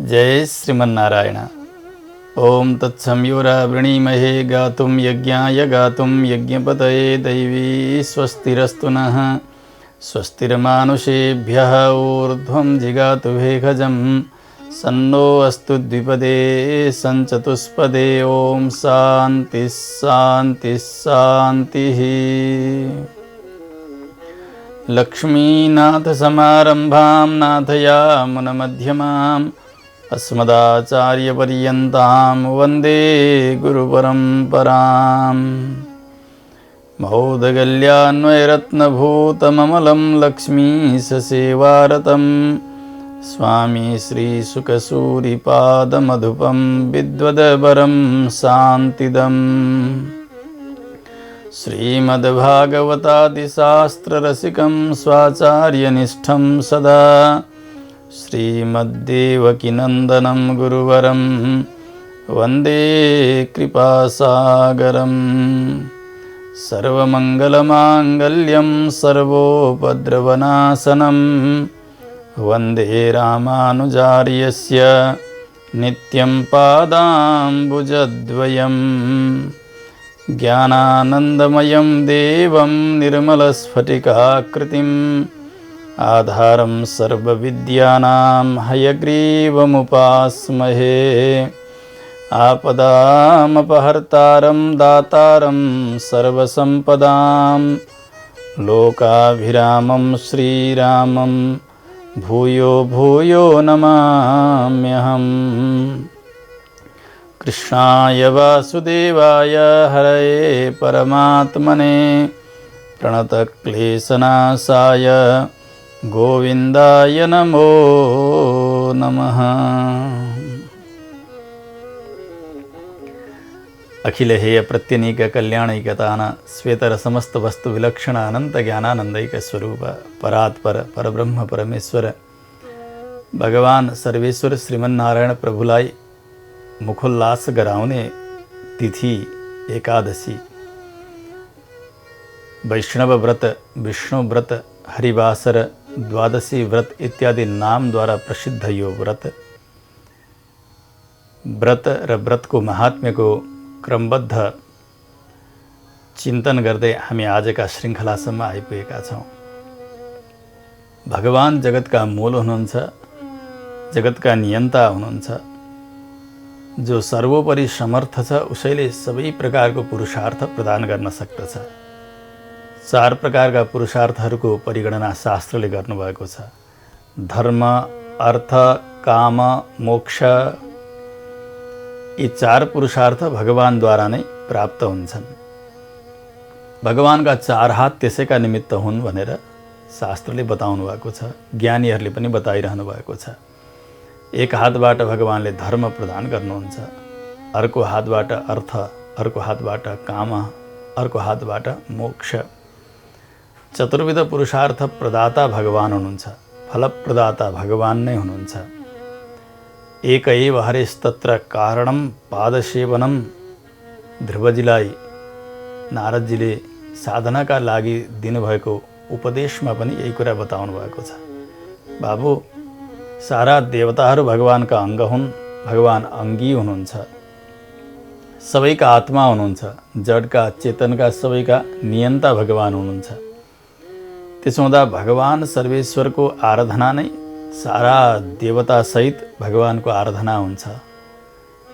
जय श्रीमन्नारायण। ओं तत्संयोरा वृणीमहे गातुं यज्ञाय गातुं यज्ञपतये दैवी स्वस्तिरस्तु नः। स्वस्तिर्मानुषेभ्यः ऊर्ध्वं जिगातु भेखजं सन्नो अस्तु द्विपदे सञ्चतुष्पदे। ओं शान्तिः शान्तिः शान्तिः। लक्ष्मीनाथसमारम्भां नाथयामुनमध्यमाम् अस्मदाचार्यपर्यन्तां वन्दे गुरुपरम्पराम्। मौदगल्यान्वयरत्नभूतममलं लक्ष्मीससेवारतं स्वामी श्रीसुखसूरिपादमधुपं विद्वदवरं शान्तिदम्। श्रीमद्भागवतादिशास्त्ररसिकं स्वाचार्यनिष्ठं सदा श्रीमद्देवकीनन्दनं गुरुवरं वन्दे कृपासागरम्। सर्वमङ्गलमाङ्गल्यं सर्वोपद्रवनाशनं वन्दे रामानुजार्यस्य नित्यं पादाम्बुजद्वयम्। ज्ञानानन्दमयं देवं निर्मलस्फटिकाकृतिम् आधारं सर्वविद्यानां हयग्रीवमुपास्महे। आपदामपहर्तारं दातारं सर्वसम्पदां लोकाभिरामं श्रीरामं भूयो भूयो नमाम्यहम्। कृष्णाय वासुदेवाय हरये परमात्मने प्रणतक्लेशनाशाय गोविन्दाय नमो नमः। अखिल हेय प्रत्यनीक कल्याणैकतान श्वेतर समस्त वस्तु विलक्षण अनंत ज्ञानानंदैक स्वरूप परात्पर परब्रह्म परमेश्वर भगवान सर्वेश्वर श्रीमन्नारायण प्रभुलाई मुखोल्लास गराउने तिथि एकादशी वैष्णव व्रत, विष्णु व्रत, हरिवासर, द्वादशी व्रत इत्यादि नाम द्वारा प्रसिद्ध यो व्रत र व्रतको महात्म्यको क्रमबद्ध चिन्तन गर्दै हामी आजका श्रृङ्खलासम्म आइपुगेका छौँ। भगवान जगतका मूल हुनुहुन्छ, जगतका नियन्ता हुनुहुन्छ। जो सर्वोपरि समर्थ छ उसैले सबै प्रकारको पुरुषार्थ प्रदान गर्न सक्दछ। 4 प्रकारका पुरुषार्थहरूको परिगणना शास्त्रले गर्नुभएको छ। धर्म, अर्थ, काम, मोक्ष। यी 4 पुरुषार्थ भगवानद्वारा नै प्राप्त हुन्छन्। भगवानका 4 हात त्यसैका निमित्त हुन् भनेर शास्त्रले बताउनु भएको छ, ज्ञानीहरूले पनि बताइरहनु भएको छ। एक हातबाट भगवानले धर्म प्रदान गर्नुहुन्छ, अर्को हातबाट अर्थ, अर्को हातबाट काम, अर्को हातबाट मोक्ष। चतुर्विध पुरुषार्थ प्रदाता भगवान हुनुहुन्छ, फलप्रदाता भगवान नै हुनुहुन्छ। एक एव हरेस्तत्र कारणं पादसेवनम। ध्रुवजीलाई नारदजीले साधनाका लागि दिनुभएको उपदेशमा पनि यही कुरा बताउनु भएको छ। बाबु, सारा देवताहरू भगवानका अङ्ग हुन्, भगवान अङ्गी हुनुहुन्छ, सबैका आत्मा हुनुहुन्छ, जडका चेतनका सबैका नियन्ता भगवान हुनुहुन्छ। त्यसो हुँदा भगवान सर्वेश्वरको आराधना नै सारा देवता सहित भगवानको आराधना हुन्छ,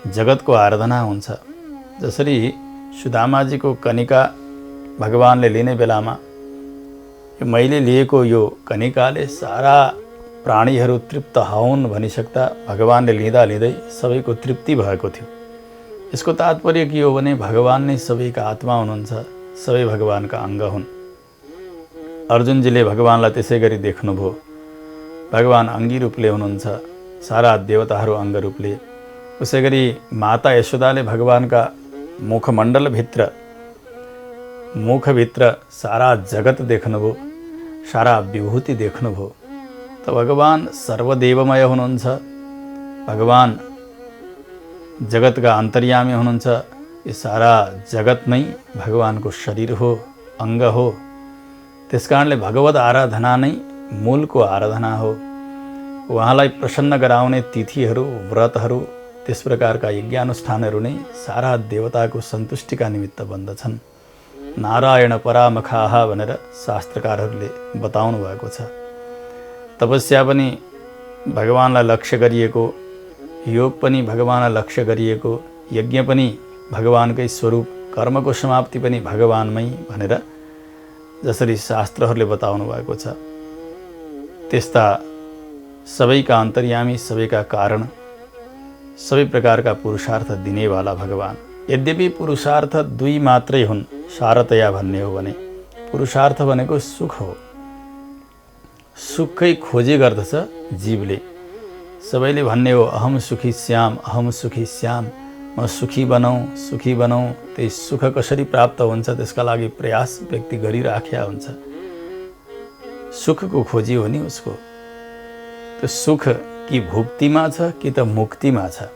जगतको आराधना हुन्छ। जसरी सुदामाजीको कनिका भगवानले लिने बेलामा मैले लिएको यो कनिकाले सारा प्राणीहरू तृप्त हौन् भनिसक्दा भगवानले लिँदा लिँदै सबैको तृप्ति भएको थियो। यसको तात्पर्य के हो भने भगवान नै सबैका आत्मा हुनुहुन्छ, सबै भगवानका अङ्ग हुन्। अर्जुनजीले भगवानलाई त्यसै गरी देख्नुभयो। भगवान अङ्गी रूपले हुनुहुन्छ, सारा देवताहरू अङ्ग रूपले। उसै गरी माता यशोदाले भगवानका मुखभित्र सारा जगत देख्नुभयो, सारा विभूति देख्नुभयो। त भगवान सर्वदेवमय हुनुहुन्छ, भगवान जगतका अन्तर्यामी हुनुहुन्छ। यो सारा जगत नै भगवानको शरीर हो, अङ्ग हो। त्यसकारणले भगवत आराधना नै मूलको आराधना हो। उहाँलाई प्रसन्न गराउने तिथिहरू, व्रतहरू, त्यस प्रकारका यज्ञानुष्ठानहरू नै सारा देवताको सन्तुष्टिका निमित्त बन्दछन्। नारायण परामखाः भनेर शास्त्रकारहरूले बताउनु भएको छ। तपस्या पनि भगवानलाई लक्ष्य गरिएको, योग पनि भगवानलाई लक्ष्य गरिएको, यज्ञ पनि भगवानकै स्वरूप, कर्मको समाप्ति पनि भगवानमै भनेर जसरी शास्त्रहरूले बताउनु भएको छ, त्यस्ता सबैका अन्तर्यामी, सबैका कारण, सबै प्रकारका पुरुषार्थ दिनेवाला भगवान। यद्यपि पुरुषार्थ दुई मात्रै हुन् सारतया भन्ने हो भने, पुरुषार्थ भनेको सुख हो। सुखै खोजी गर्दछ जीवले। सबैले भन्ने हो अहम सुखी श्याम, अहम सुखी श्याम, म सुखी बनाऊ। त्यही सुख कसरी प्राप्त हुन्छ त्यसका लागि प्रयास व्यक्ति गरिराखेका हुन्छ। सुखको खोजी हो नि उसको। त्यो सुख कि भुक्तिमा छ कि त मुक्तिमा छ।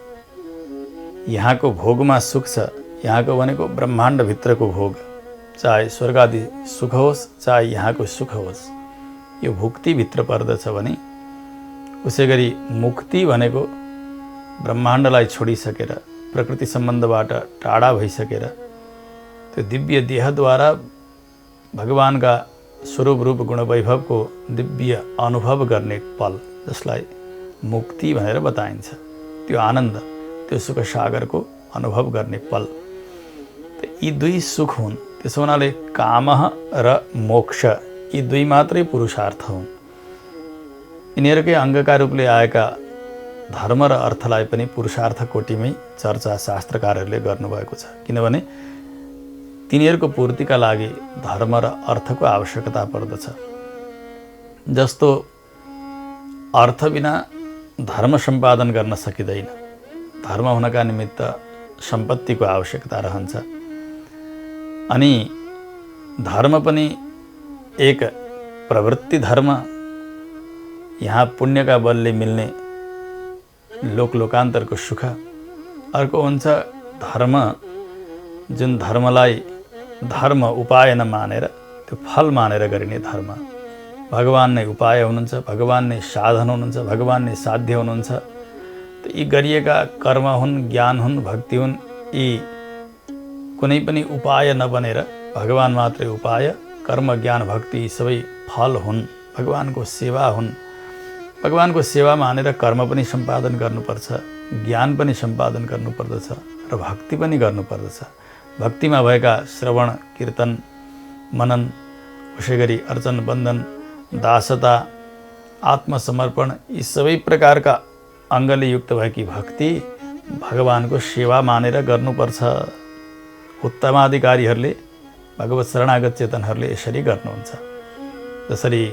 यहाँको भोगमा सुख छ, यहाँको भनेको ब्रह्माण्डभित्रको भोग, चाहे स्वर्ग आदि सुख होस् चाहे यहाँको सुख होस्, यो भुक्तिभित्र पर्दछ भने, उसै गरी मुक्ति भनेको ब्रह्माण्डलाई छोडिसकेर, प्रकृति सम्बन्धबाट टाढा भइसकेर त्यो दिव्य देहद्वारा भगवानका स्वरूप रूप गुण वैभवको दिव्य अनुभव गर्ने पल, जसलाई मुक्ति भनेर बताइन्छ। त्यो आनन्द, त्यो सुख सागरको अनुभव गर्ने पल, यी दुई सुख हुन्। त्यसो हुनाले कामः र मोक्ष यी दुई मात्रै पुरुषार्थ हुन्। यिनीहरूकै अङ्गका रूपले आएका धर्म र अर्थलाई पनि पुरुषार्थ कोटिमै चर्चा शास्त्रकारहरूले गर्नुभएको छ। किनभने तिनीहरूको पूर्तिका लागि धर्म र अर्थको आवश्यकता पर्दछ। जस्तो अर्थ बिना धर्म सम्पादन गर्न सकिँदैन। धर्म हुनका निमित्त सम्पत्तिको आवश्यकता रहन्छ। अनि धर्म पनि एक प्रवृत्ति धर्म, यहाँ पुण्यका बलले मिल्ने लोकान्तरको सुख। अर्को हुन्छ धर्म, जुन धर्मलाई धर्म उपाय नमानेर, त्यो फल मानेर गरिने धर्म। भगवान नै उपाय हुनुहुन्छ, भगवान नै साधन हुनुहुन्छ, भगवान नै साध्य हुनुहुन्छ। त यी गरिएका कर्म हुन्, ज्ञान हुन्, भक्ति हुन्, यी कुनै पनि उपाय नबनेर भगवान मात्रै उपाय, कर्म ज्ञान भक्ति सबै फल हुन्, भगवानको सेवा हुन्। भगवानको सेवा मानेर कर्म पनि सम्पादन गर्नुपर्छ, ज्ञान पनि सम्पादन गर्नुपर्दछ र भक्ति पनि गर्नुपर्दछ। भक्तिमा भएका श्रवण, कीर्तन, मनन, उसै गरी अर्चन, बन्धन, दासता, आत्मसमर्पण, यी सबै प्रकारका अङ्गले युक्त भएकी भक्ति भगवानको सेवा मानेर गर्नुपर्छ। उत्तमाधिकारीहरूले, भगवत शरणागत चेतनहरूले यसरी गर्नुहुन्छ। जसरी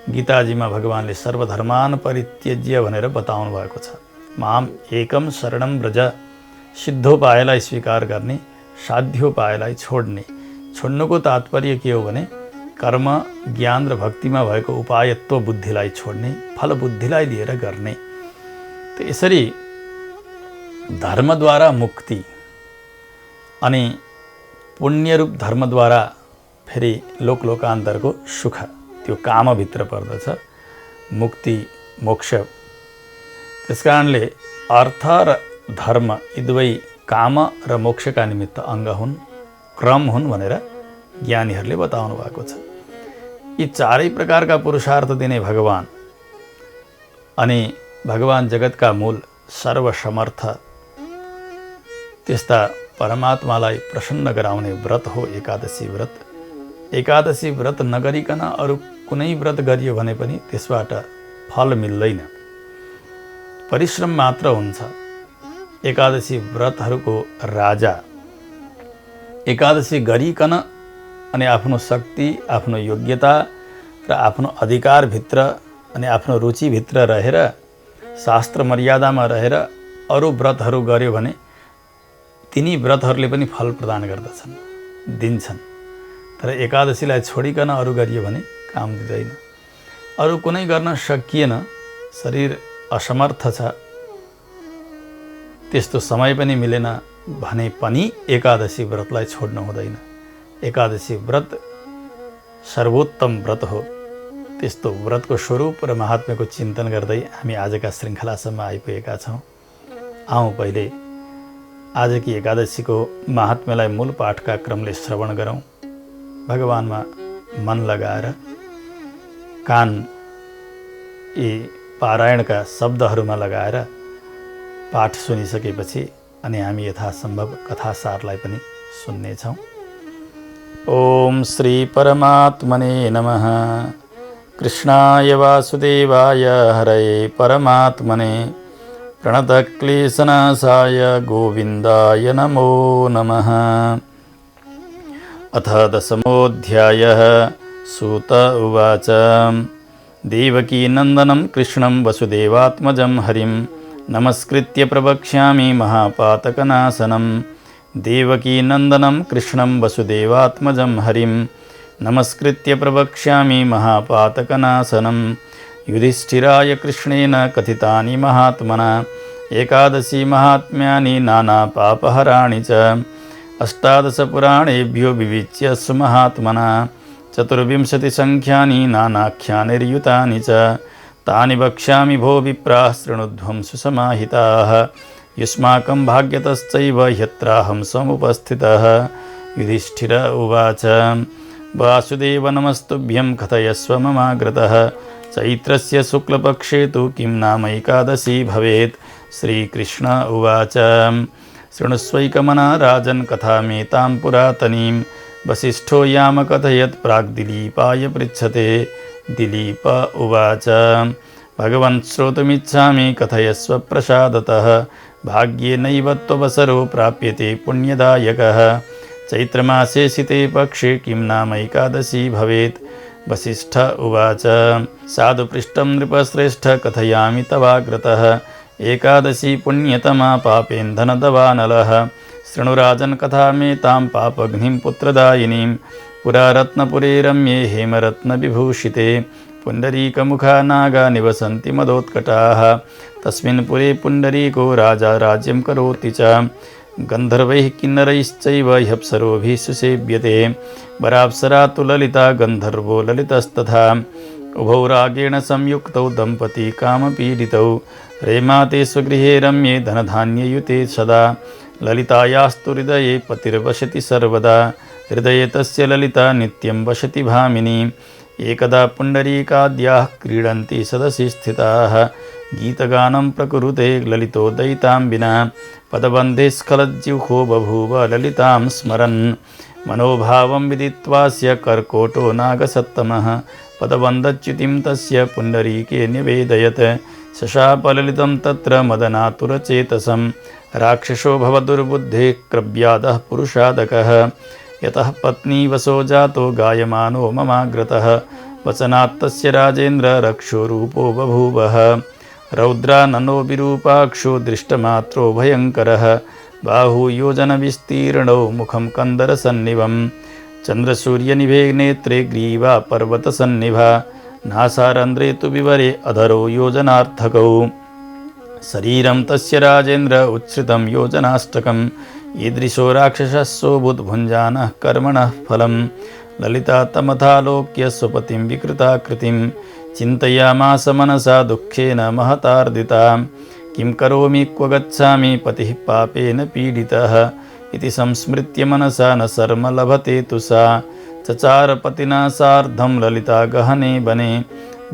गीताजीमा भगवानले सर्वधर्मान परित्यज्य भनेर बताउनु भएको छ। माम एकम शरणम व्रज, सिद्धोपायलाई स्वीकार गर्ने, साध्योपायलाई छोड्ने। छोड्नुको तात्पर्य के हो भने कर्म, ज्ञान र भक्तिमा भएको उपायत्व बुद्धिलाई छोड्ने, फल बुद्धिलाई लिएर गर्ने। त यसरी धर्मद्वारा मुक्ति अनि पुण्यरूप धर्मद्वारा फेरि लोकान्तरको सुख, त्यो कामभित्र पर्दछ, मुक्ति मोक्ष। त्यसकारणले अर्थ र धर्म यी दुवै काम र मोक्षका निमित्त अङ्ग हुन्, क्रम हुन् भनेर ज्ञानीहरूले बताउनु भएको छ। यी चारै प्रकारका पुरुषार्थ दिने भगवान अनि भगवान जगतका मूल सर्वसमर्थ, त्यस्ता परमात्मालाई प्रसन्न गराउने व्रत हो एकादशी व्रत। एकादशी व्रत नगरिकन अरू कुनै व्रत गरियो भने पनि त्यसबाट फल मिल्दैन, परिश्रम मात्र हुन्छ। एकादशी व्रतहरूको राजा। एकादशी गरिकन अनि आफ्नो शक्ति, आफ्नो योग्यता र आफ्नो अधिकारभित्र अनि आफ्नो रुचिभित्र रहेर, शास्त्र मर्यादामा रहेर अरू व्रतहरू गर्यो भने तिनी व्रतहरूले पनि फल प्रदान गर्दछन्, दिन्छन्। तर एकादशीलाई छोडिकन अरू गरियो भने काम दिँदैन। अरू कुनै गर्न सकिएन, शरीर असमर्थ छ, त्यस्तो समय पनि मिलेन भने पनि एकादशी व्रतलाई छोड्नु हुँदैन। एकादशी व्रत सर्वोत्तम व्रत हो। त्यस्तो व्रतको स्वरूप र महात्म्यको चिन्तन गर्दै हामी आजका श्रृङ्खलासम्म आइपुगेका छौँ। आउँ पहिले आजकी एकादशीको महात्म्यलाई मूल पाठका क्रमले श्रवण गरौँ। भगवानमा मन लगाएर कान यी पारायणका शब्दहरूमा लगाएर पाठ सुनिसकेपछि अनि हामी यथासम्भव कथासारलाई पनि सुन्नेछौँ। ओम श्री परमात्मने नमः। कृष्णाय वासुदेवाय हरये परमात्मने प्रणतक्लेशनाशाय गोविन्दाय नमो नमः। अथ दशमोऽध्यायः। सूत उवाच देवकीनन्दनं कृष्णं वसुदेवात्मजं हरिं नमस्कृत्य प्रवक्ष्यामि महापातकनाशनं। देवकीनन्दनं कृष्णं वसुदेवात्मजं हरिं नमस्कृत्य प्रवक्ष्यामि महापातकनाशनं। युधिष्ठिराय कृष्णेन कथितानि महात्मना एकादशी महात्म्यानि नानापापहराणि च। 18 पुराणेभ्यो विविच्य सुमहात्मना 24 संख्यानि नानाख्यानिर्युतानि च। तानि वक्ष्यामि भो विप्राः शृणुध्वं सुसमाहिताः। युष्माकं भाग्यतश्चैव ह्यत्राहं समुपस्थितः। युधिष्ठिर उवाच वासुदेव नमस्तुभ्यं कथयस्व ममाग्रतः। चैत्रस्य शुक्लपक्षे तु किं नाम एकादशी भवेत्। श्रीकृष्ण उवाच शृणुष्वैकमना राजन् कथामेतां पुरातनीं। वसिष्ठो यामकथयत् प्राग्दिलीपाय पृच्छते। दिलीप उवाच भगवन् श्रोतुमिच्छामि कथयस्व प्रसादतः। भाग्येनैव त्ववसरो प्राप्यते पुण्यदायकः। चैत्रमासे शिते पक्षे किं नाम एकादशी भवेत्। वसिष्ठ उवाच साधु पृष्ठं नृपश्रेष्ठ कथयामि तवाग्रतः। एकादशी पुण्यतमा पापेन्धनदवानलः। शृणुराजन् कथामेतां पापघ्निं पुत्रदायिनीं। पुरा रत्नपुरे रम्ये हेमरत्नविभूषिते। पुण्डरीकमुखा नागा निवसन्ति मदोत्कटाः। तस्मिन् पुरे पुण्डरीको राजा राज्यं करोति च। गन्धर्वैः किन्नरैश्चैव ह्यप्सरोभिः सुसेव्यते। वराप्सरा तु ललिता गन्धर्वो ललितस्तथा। उभौ रागेण संयुक्तौ दम्पती कामपीडितौ। रेमाते स्वगृहे रम्ये धनधान्ययुते सदा। ललितायास्तु हृदये पतिर्वसति सर्वदा। हृदये तस्य ललिता नित्यं वसति भामिनी। एकदा पुण्डरीकाद्याः क्रीडन्ति सदसि स्थिताः। गीतगानं प्रकुरुते ललितो दयितां विना। पदबन्धे स्खलज्जिह्वो बभूव ललितां स्मरन्। मनोभावं विदित्वास्य कर्कोटो नागसत्तमः। पदबन्धच्युतिं तस्य पुण्डरीके निवेदयत्। शशापललितं तत्र मदनातुरचेतसं। राक्षसो भवदुर्बुद्धे क्रव्यादः पुरुषादकः। यतः पत्नी वशो जातो गायमानो ममाग्रतः। वचनात्तस्य राजेन्द्र रक्षोरूपो बभूवः। रौद्राननो विरूपाक्षो दृष्टमात्रो भयङ्करः। बाहुयोजनविस्तीर्णौ मुखं कन्दरसन्निभं। चन्द्रसूर्यनिभे नेत्रे ग्रीवा पर्वतसन्निभा। नासारन्ध्रे तु विवरे अधरो योजनार्थकौ। शरीरं तस्य राजेन्द्र उच्छ्रितं योजनाष्टकं। ईदृशो राक्षसः सोऽभूद्भुञ्जानः कर्मणः फलं। ललिता तमथालोक्य स्वपतिं विकृताकृतिं। चिन्तयामास मनसा दुःखेन महतार्दिता। किं करोमि क्व गच्छामि पतिः पापेन पीडितः। इति संस्मृत्य मनसा न शर्म लभते तु सा। चचार पतिना सार्धं ललिता गहने वने।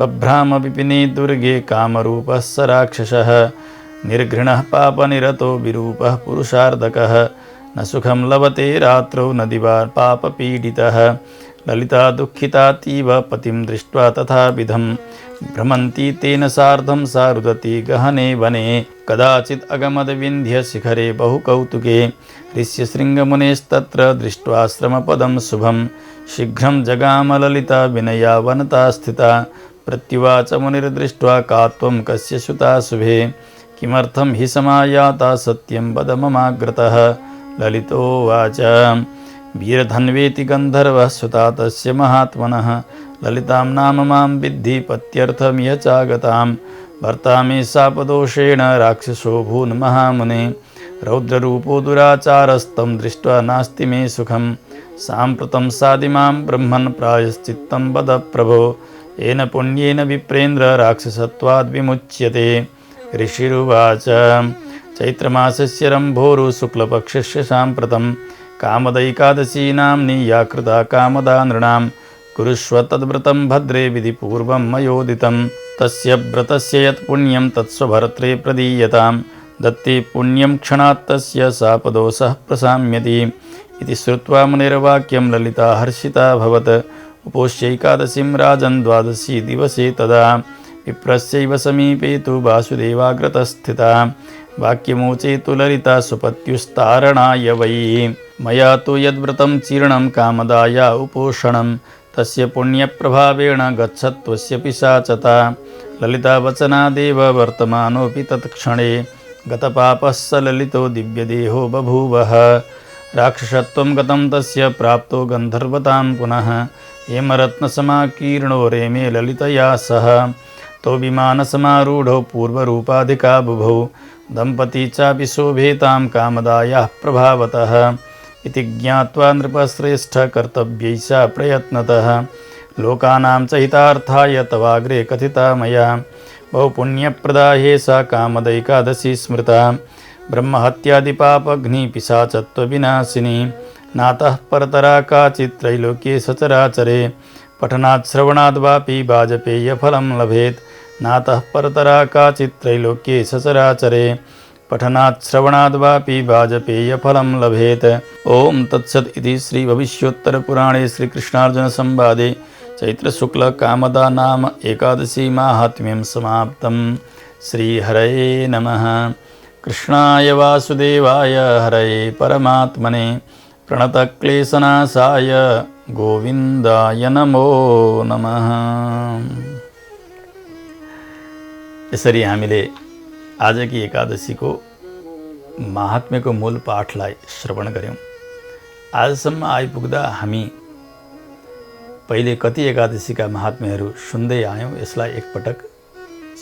बभ्राम विपिने दुर्गे कामरूपः स राक्षसः। निर्घृणः पापनिरतो विरूपः पुरुषार्धकः। न सुखं लभते रात्रौ न दिवा पापपीडितः। ललिता दुःखितातीव पतिं दृष्ट्वा तथाविधं। भ्रमन्ती तेन सार्धं सा रुदती गहने वने। कदाचित् अगमद्विन्ध्यशिखरे बहुकौतुके। ऋष्यशृङ्गमुनेस्तत्र दृष्ट्वा श्रमपदं शुभं। शीघ्रं जगाम ललिता विनया वनता स्थिता। प्रत्युवाच मुनिर्दृष्ट्वा का त्वं कस्य सुता शुभे। किमर्थं हि समायाता सत्यं वद ममाग्रतः। ललितोवाच वीरधन्वेति गन्धर्वः सुता तस्य महात्मनः। ललितां नाम मां विद्धि पत्यर्थमिह चागतां। भर्ता मे शापदोषेण राक्षसो भून् महामुने। रौद्ररूपो दुराचारस्तं दृष्ट्वा नास्ति मे सुखं। साम्प्रतं सादिमां ब्रह्मन् प्रायश्चित्तं वद प्रभो। येन पुण्येन विप्रेन्द्र राक्षसत्वाद् विमुच्यते। ऋषिरुवाच चैत्रमासस्य रम्भोरु शुक्लपक्षस्य साम्प्रतं कामदैकादशी नाम्नि या कृता कामदा नृणां कुरुष्व तद्व्रतं भद्रे विधिपूर्वं मयोदितं तस्य व्रतस्य यत् पुण्यं तत्स्वभर्त्रे प्रदीयतां दत्ते पुण्यं क्षणात् तस्य शापदोषः प्रशाम्यति इति श्रुत्वा मुनिर्वाक्यं ललिता हर्षिताभवत्। उपोष्यैकादशीं राजन् द्वादशी दिवसे तदा विप्रस्यैव समीपे तु वासुदेवाग्रतस्थिता वाक्यमोचे तु ललिता सुपत्युस्तारणाय वै मया तु यद्व्रतं चीर्णं कामदाया उपोषणं तस्य पुण्यप्रभावेण गच्छत्वस्य पिशाचता। ललिता वचनादेव वर्तमानोऽपि तत्क्षणे गतपापः स ललितो दिव्यदेहो बभूवः। राक्षसत्वं गतं तस्य प्राप्तो गन्धर्वतां पुनः हेमरत्नसमाकीर्णो रेमे ललितया सह तो विमानसमारूढौ पूर्वरूपाधिका बुभौ दम्पती चापि शोभेतां कामदायाः प्रभावतः इति ज्ञात्वा नृपश्रेष्ठ कर्तव्यैषा प्रयत्नतः लोकानां च हितार्थाय तवाग्रे कथिता मया बहुपुण्यप्रदा सा कामदैकादशी स्मृता ब्रह्महत्यादिपापघ्निपिशाचत्वविनाशिनी नातः परतरा काचित् त्रैलोक्ये सचराचरे पठनात् श्रवणाद् वापि वाजपेयफलं लभेत् नातः परतरा काचित् त्रैलोक्ये सचराचरे पठनात् श्रवणाद् वापि वाजपेयफलं लभेत्। ओम तत्सत् इति श्री भविष्योत्तरपुराणे श्रीकृष्णार्जुनसंवादे चैत्रशुक्लकामदा नाम एकादशी माहात्म्यं समाप्तं। श्रीहरये नमः। कृष्णाय वासुदेवाय हरये परमात्मने प्रणतक्लेशनाशाय गोविन्दाय नमो नमः। यसरी हामीले आजकी एकादशीको महात्म्यको मूल पाठलाई श्रवण गऱ्यौँ। आजसम्म आइपुग्दा हामी पहिले कति एकादशीका महात्म्यहरू सुन्दै आयौँ, यसलाई एकपटक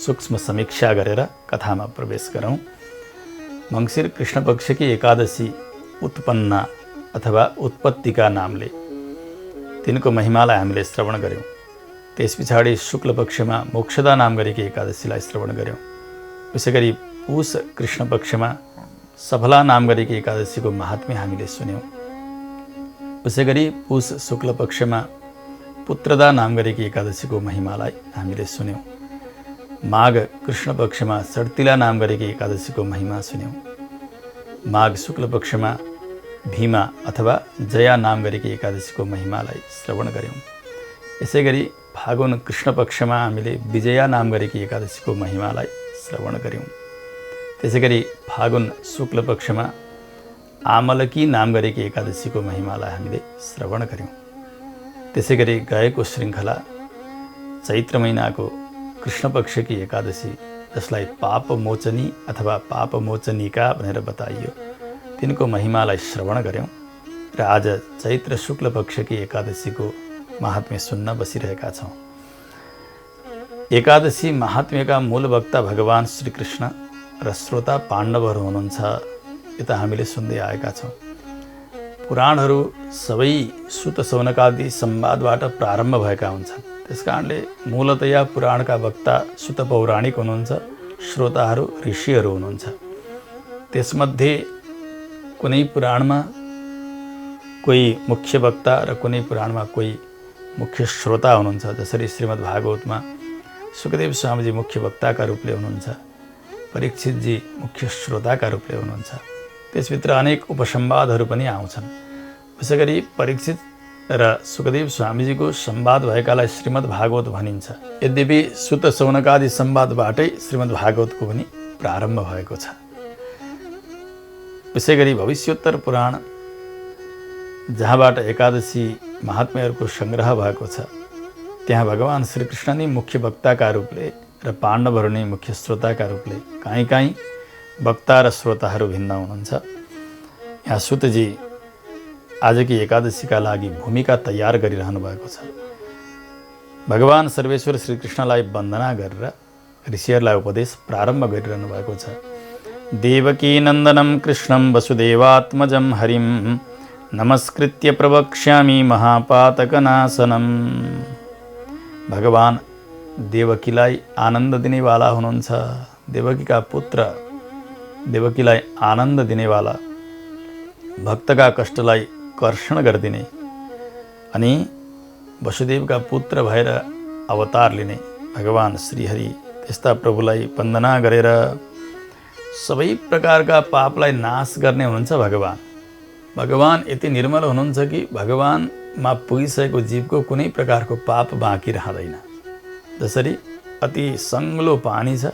सूक्ष्म समीक्षा गरेर कथामा प्रवेश गरौँ। मङ्सिर कृष्णपक्षकी एकादशी उत्पन्न अथवा उत्पत्तिका नामले तिनको महिमालाई हामीले श्रवण गऱ्यौँ। त्यस पछाडि शुक्लपक्षमा मोक्षदा नाम गरेकी एकादशीलाई श्रवण गऱ्यौँ। त्यसै गरी पुष कृष्णपक्षमा सफला नाम गरेकी एकादशीको महात्म्य हामीले सुन्यौँ। त्यसै गरी पुष शुक्लपक्षमा पुत्रदा नाम गरेकी एकादशीको महिमालाई हामीले सुन्यौँ। माघ कृष्णपक्षमा सड्तिला नाम गरेकी एकादशीको महिमा सुन्यौँ। माघ शुक्लपक्षमा भीमा अथवा जया नाम गरेकी एकादशीको महिमालाई श्रवण गऱ्यौँ। यसै गरी फागुन कृष्णपक्षमा हामीले विजया नाम गरेकी एकादशीको महिमालाई श्रवण गऱ्यौँ। त्यसै गरी फागुन शुक्लपक्षमा आमलकी नाम गरेकी एकादशीको महिमालाई हामीले श्रवण गऱ्यौँ। त्यसै गरी गएको श्रृङ्खला चैत्र महिनाको कृष्णपक्षकी एकादशी जसलाई पापमोचनी अथवा पापमोचनिका भनेर बताइयो, तिनको महिमालाई श्रवण गऱ्यौँ। र आज चैत्र शुक्लपक्षकी एकादशीको महात्म्य सुन्न बसिरहेका छौँ। एकादशी महात्म्यका मूल वक्ता भगवान श्रीकृष्ण र श्रोता पाण्डवहरू हुनुहुन्छ, यो त हामीले सुन्दै आएका छौँ। पुराणहरू सबै सुत सौनकादि संवादबाट प्रारम्भ भएका हुन्छन्। त्यसकारणले मूलतया पुराणका वक्ता सुत पौराणिक हुनुहुन्छ, श्रोताहरू ऋषिहरू हुनुहुन्छ। त्यसमध्ये कुनै पुराणमा कोही मुख्य वक्ता र कुनै पुराणमा कोही मुख्य श्रोता हुनुहुन्छ। जसरी श्रीमद् भागवतमा सुखदेव स्वामीजी मुख्य वक्ताका रूपले हुनुहुन्छ, परीक्षितजी मुख्य श्रोताका रूपले हुनुहुन्छ। त्यसभित्र अनेक उपसंवादहरू पनि आउँछन्। त्यसै गरी परीक्षित र सुखदेव स्वामीजीको संवाद भएकालाई श्रीमद् भागवत भनिन्छ। यद्यपि सुत सौनकादि संवादबाटै श्रीमद् भागवतको पनि प्रारम्भ भएको छ। त्यसै गरी भविष्योत्तर पुराण जहाँबाट एकादशी महात्म्यहरूको सङ्ग्रह भएको छ, त्यहाँ भगवान श्रीकृष्ण नै मुख्य वक्ताका रूपले र पाण्डवहरू नै मुख्य श्रोताका रूपले, काहीँ काहीँ वक्ता र श्रोताहरू भिन्न हुनुहुन्छ। यहाँ सुतजी आजकी एकादशीका लागि भूमिका तयार गरिरहनु भएको छ। भगवान सर्वेश्वर श्रीकृष्णलाई वन्दना गरेर ऋषिहरूलाई उपदेश प्रारम्भ गरिरहनु भएको छ। देवकी नन्दनं कृष्णं वसुदेवात्मजं हरिं नमस्कृत्य प्रवक्ष्यामि महापातकनाशनम्। भगवान देवकीलाई आनन्द दिनेवाला हुनुहुन्छ। देवकीका पुत्र देवकीलाई आनन्द दिनेवाला, भक्तका कष्टलाई कर्षण गरिदिने अनि वसुदेवका पुत्र भएर अवतार लिने भगवान श्रीहरि, त्यस्ता प्रभुलाई वन्दना गरेर सबै प्रकारका पापलाई नाश गर्ने हुनुहुन्छ भगवान। भगवान यति निर्मल हुनुहुन्छ कि भगवानमा पुगिसकेको जीवको कुनै प्रकारको पाप बाँकी रहँदैन। जसरी अति सङ्लो पानी छ,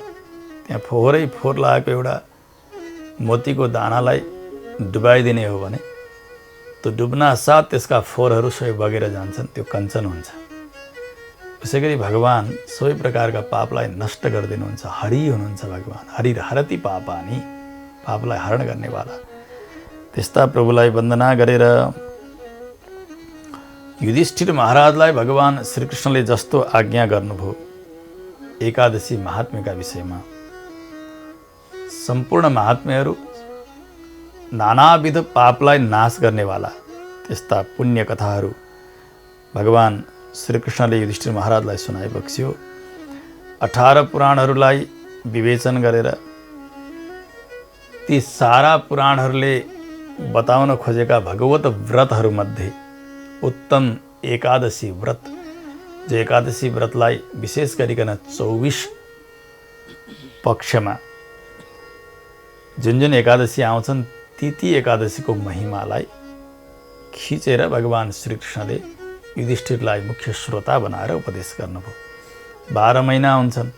त्यहाँ फोहोरै फोहोर लागेको एउटा मोतीको दानालाई डुबाइदिने हो भने त्यो डुब्न साथ त्यसका फोहोरहरू सबै बगेर जान्छन्, त्यो कञ्चन हुन्छ। त्यसैगरी भगवान सबै प्रकारका पापलाई नष्ट गरिदिनुहुन्छ। हरि हुनुहुन्छ भगवान, हरि हरति पापानि, पापलाई हरण गर्नेवाला। त्यस्ता प्रभुलाई वन्दना गरेर युधिष्ठिर महाराजलाई भगवान श्रीकृष्णले जस्तो आज्ञा गर्नुभयो एकादशी महात्म्यका विषयमा, सम्पूर्ण महात्म्यहरू नानाविध पापलाई नाश गर्नेवाला त्यस्ता पुण्य कथाहरू भगवान श्रीकृष्णले युधिष्ठिर महाराजलाई सुनाइबक्स्यो। 18 पुराणहरूलाई विवेचन गरेर ती सारा पुराणहरूले बताउन खोजेका भगवत व्रतहरूमध्ये उत्तम एकादशी व्रत, जो एकादशी व्रतलाई विशेष गरिकन 24 पक्षमा जुन जुन एकादशी आउँछन् ती एकादशीको महिमालाई खिचेर भगवान श्रीकृष्णले युधिष्ठिरलाई मुख्य श्रोता बनाएर उपदेश गर्नुभयो। 12 महिना हुन्छन्,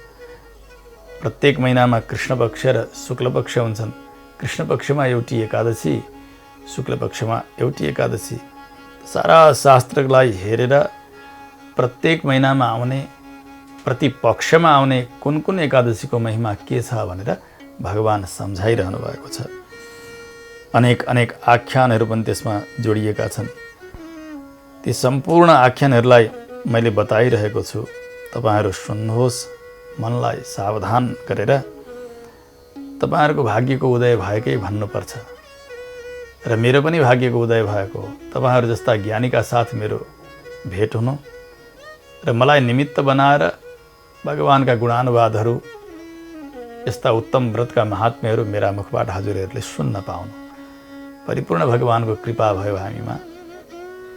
प्रत्येक महिनामा कृष्ण पक्ष र शुक्ल पक्ष हुन्छन्। कृष्ण पक्षमा एउटी एकादशी, शुक्ल पक्षमा एउटी एकादशी। सारा शास्त्रलाई हेरेर प्रत्येक महिनामा आउने, प्रति पक्षमा आउने कुन कुन एकादशीको महिमा के छ भनेर भगवान सम्झाइरहनु भएको छ। अनेक अनेक आख्यानहरू पनि त्यसमा जोडिएका छन्। ती सम्पूर्ण आख्यानहरूलाई मैले बताइरहेको छु, तपाईहरू सुन्नुहोस्, मनलाई सावधान गरेर। तपाईहरूको भाग्यको उदय भएकै भन्नुपर्छ र मेरो पनि भाग्यको उदय भएको हो। तपाईहरू जस्ता ज्ञानीका साथ मेरो भेट हुनु र मलाई निमित्त बनाएर भगवानका गुणानुवादहरू, यस्ता उत्तम व्रतका महात्म्यहरू मेरा मुखबाट हजुरहरूले सुन्न पाउनु, परिपूर्ण भगवानको कृपा भयो हामीमा।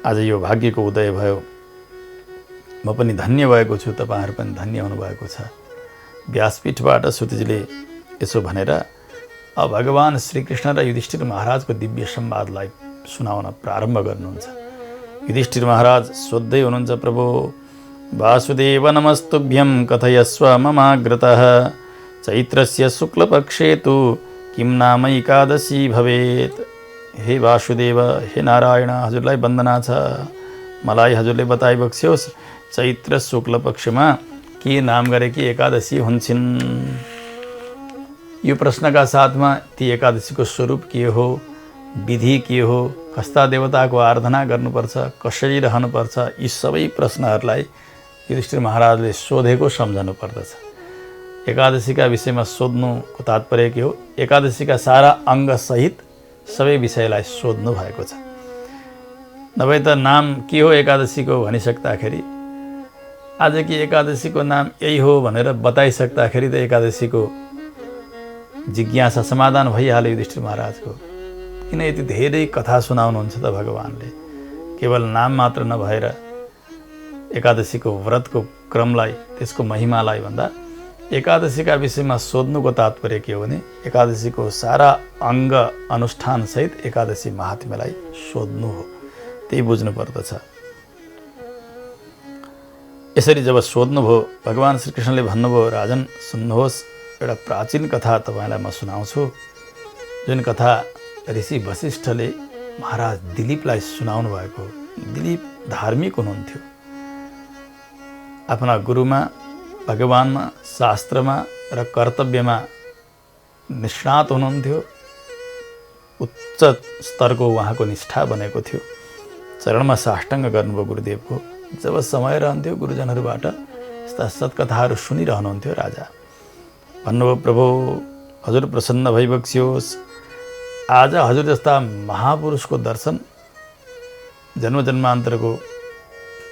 आज यो भाग्यको उदय भयो। म पनि धन्य भएको छु, तपाईहरू पनि धन्य हुनुभएको छ। व्यासपीठबाट सुतिजीले यसो भनेर अब भगवान श्रीकृष्ण र युधिष्ठिर महाराजको दिव्य संवादलाई सुनाउन प्रारम्भ गर्नुहुन्छ। युधिष्ठिर महाराज सोध्दै हुनुहुन्छ, प्रभु वासुदेव नमस्तुभ्यं कथयस्व ममाग्रतः चैत्रस्य शुक्लपक्षे तु किं नाम एकादशी भवेत्। हे वासुदेव, हे नारायण, हजुरलाई वन्दना छ। मलाई हजुरले बताइबक्स्योस् चैत्र शुक्ल पक्षमा के नाम गरेकी एकादशी हुन्छन्। यो प्रश्नका साथमा ती एकादशीको स्वरूप के हो, विधि के हो, कस्ता देवताको आराधना गर्नुपर्छ, कसरी रहनुपर्छ, यी सबै प्रश्नहरूलाई युधिष्ठिर महाराजले सोधेको सम्झनु पर्दछ। एकादशीका विषयमा सोध्नुको तात्पर्य के हो? एकादशीका सारा अङ्गसहित सबै विषयलाई सोध्नु भएको छ। नभए त नाम के हो एकादशीको भनिसक्दाखेरि, आजकी एकादशीको नाम यही हो भनेर बताइसक्दाखेरि त एकादशीको जिज्ञासा समाधान भइहाल्यो युधिष्ठिर महाराजको। किन यति धेरै कथा सुनाउनुहुन्छ त भगवानले? केवल नाम मात्र नभएर एकादशीको व्रतको क्रमलाई, त्यसको महिमालाई भन्दा एकादशीका विषयमा सोध्नुको तात्पर्य के हो भने एकादशीको सारा अङ्ग अनुष्ठानसहित एकादशी महात्म्यलाई सोध्नु हो। त्यही बुझ्नु पर्दछ। यसरी जब सोध्नुभयो, भगवान श्रीकृष्णले भन्नुभयो, राजन सुन्नुहोस्, एउटा प्राचीन कथा तपाईँलाई म सुनाउँछु। जुन कथा ऋषि वशिष्ठले महाराज दिलीपलाई सुनाउनु भएको। दिलीप धार्मिक हुनुहुन्थ्यो। आफ्ना गुरुमा, भगवानमा, शास्त्रमा र कर्तव्यमा निष्णात हुनुहुन्थ्यो। उच्च स्तरको उहाँको निष्ठा बनेको थियो। चरणमा साष्टाङ्ग गर्नुभयो गुरुदेवको। जब समय रहन्थ्यो गुरुजनहरूबाट यस्ता सत्कथाहरू सुनिरहनुहुन्थ्यो राजा। भन्नुभयो, प्रभु हजुर प्रसन्न भइबक्स्योस्। आज हजुर जस्ता महापुरुषको दर्शन जन्मजन्मान्तरको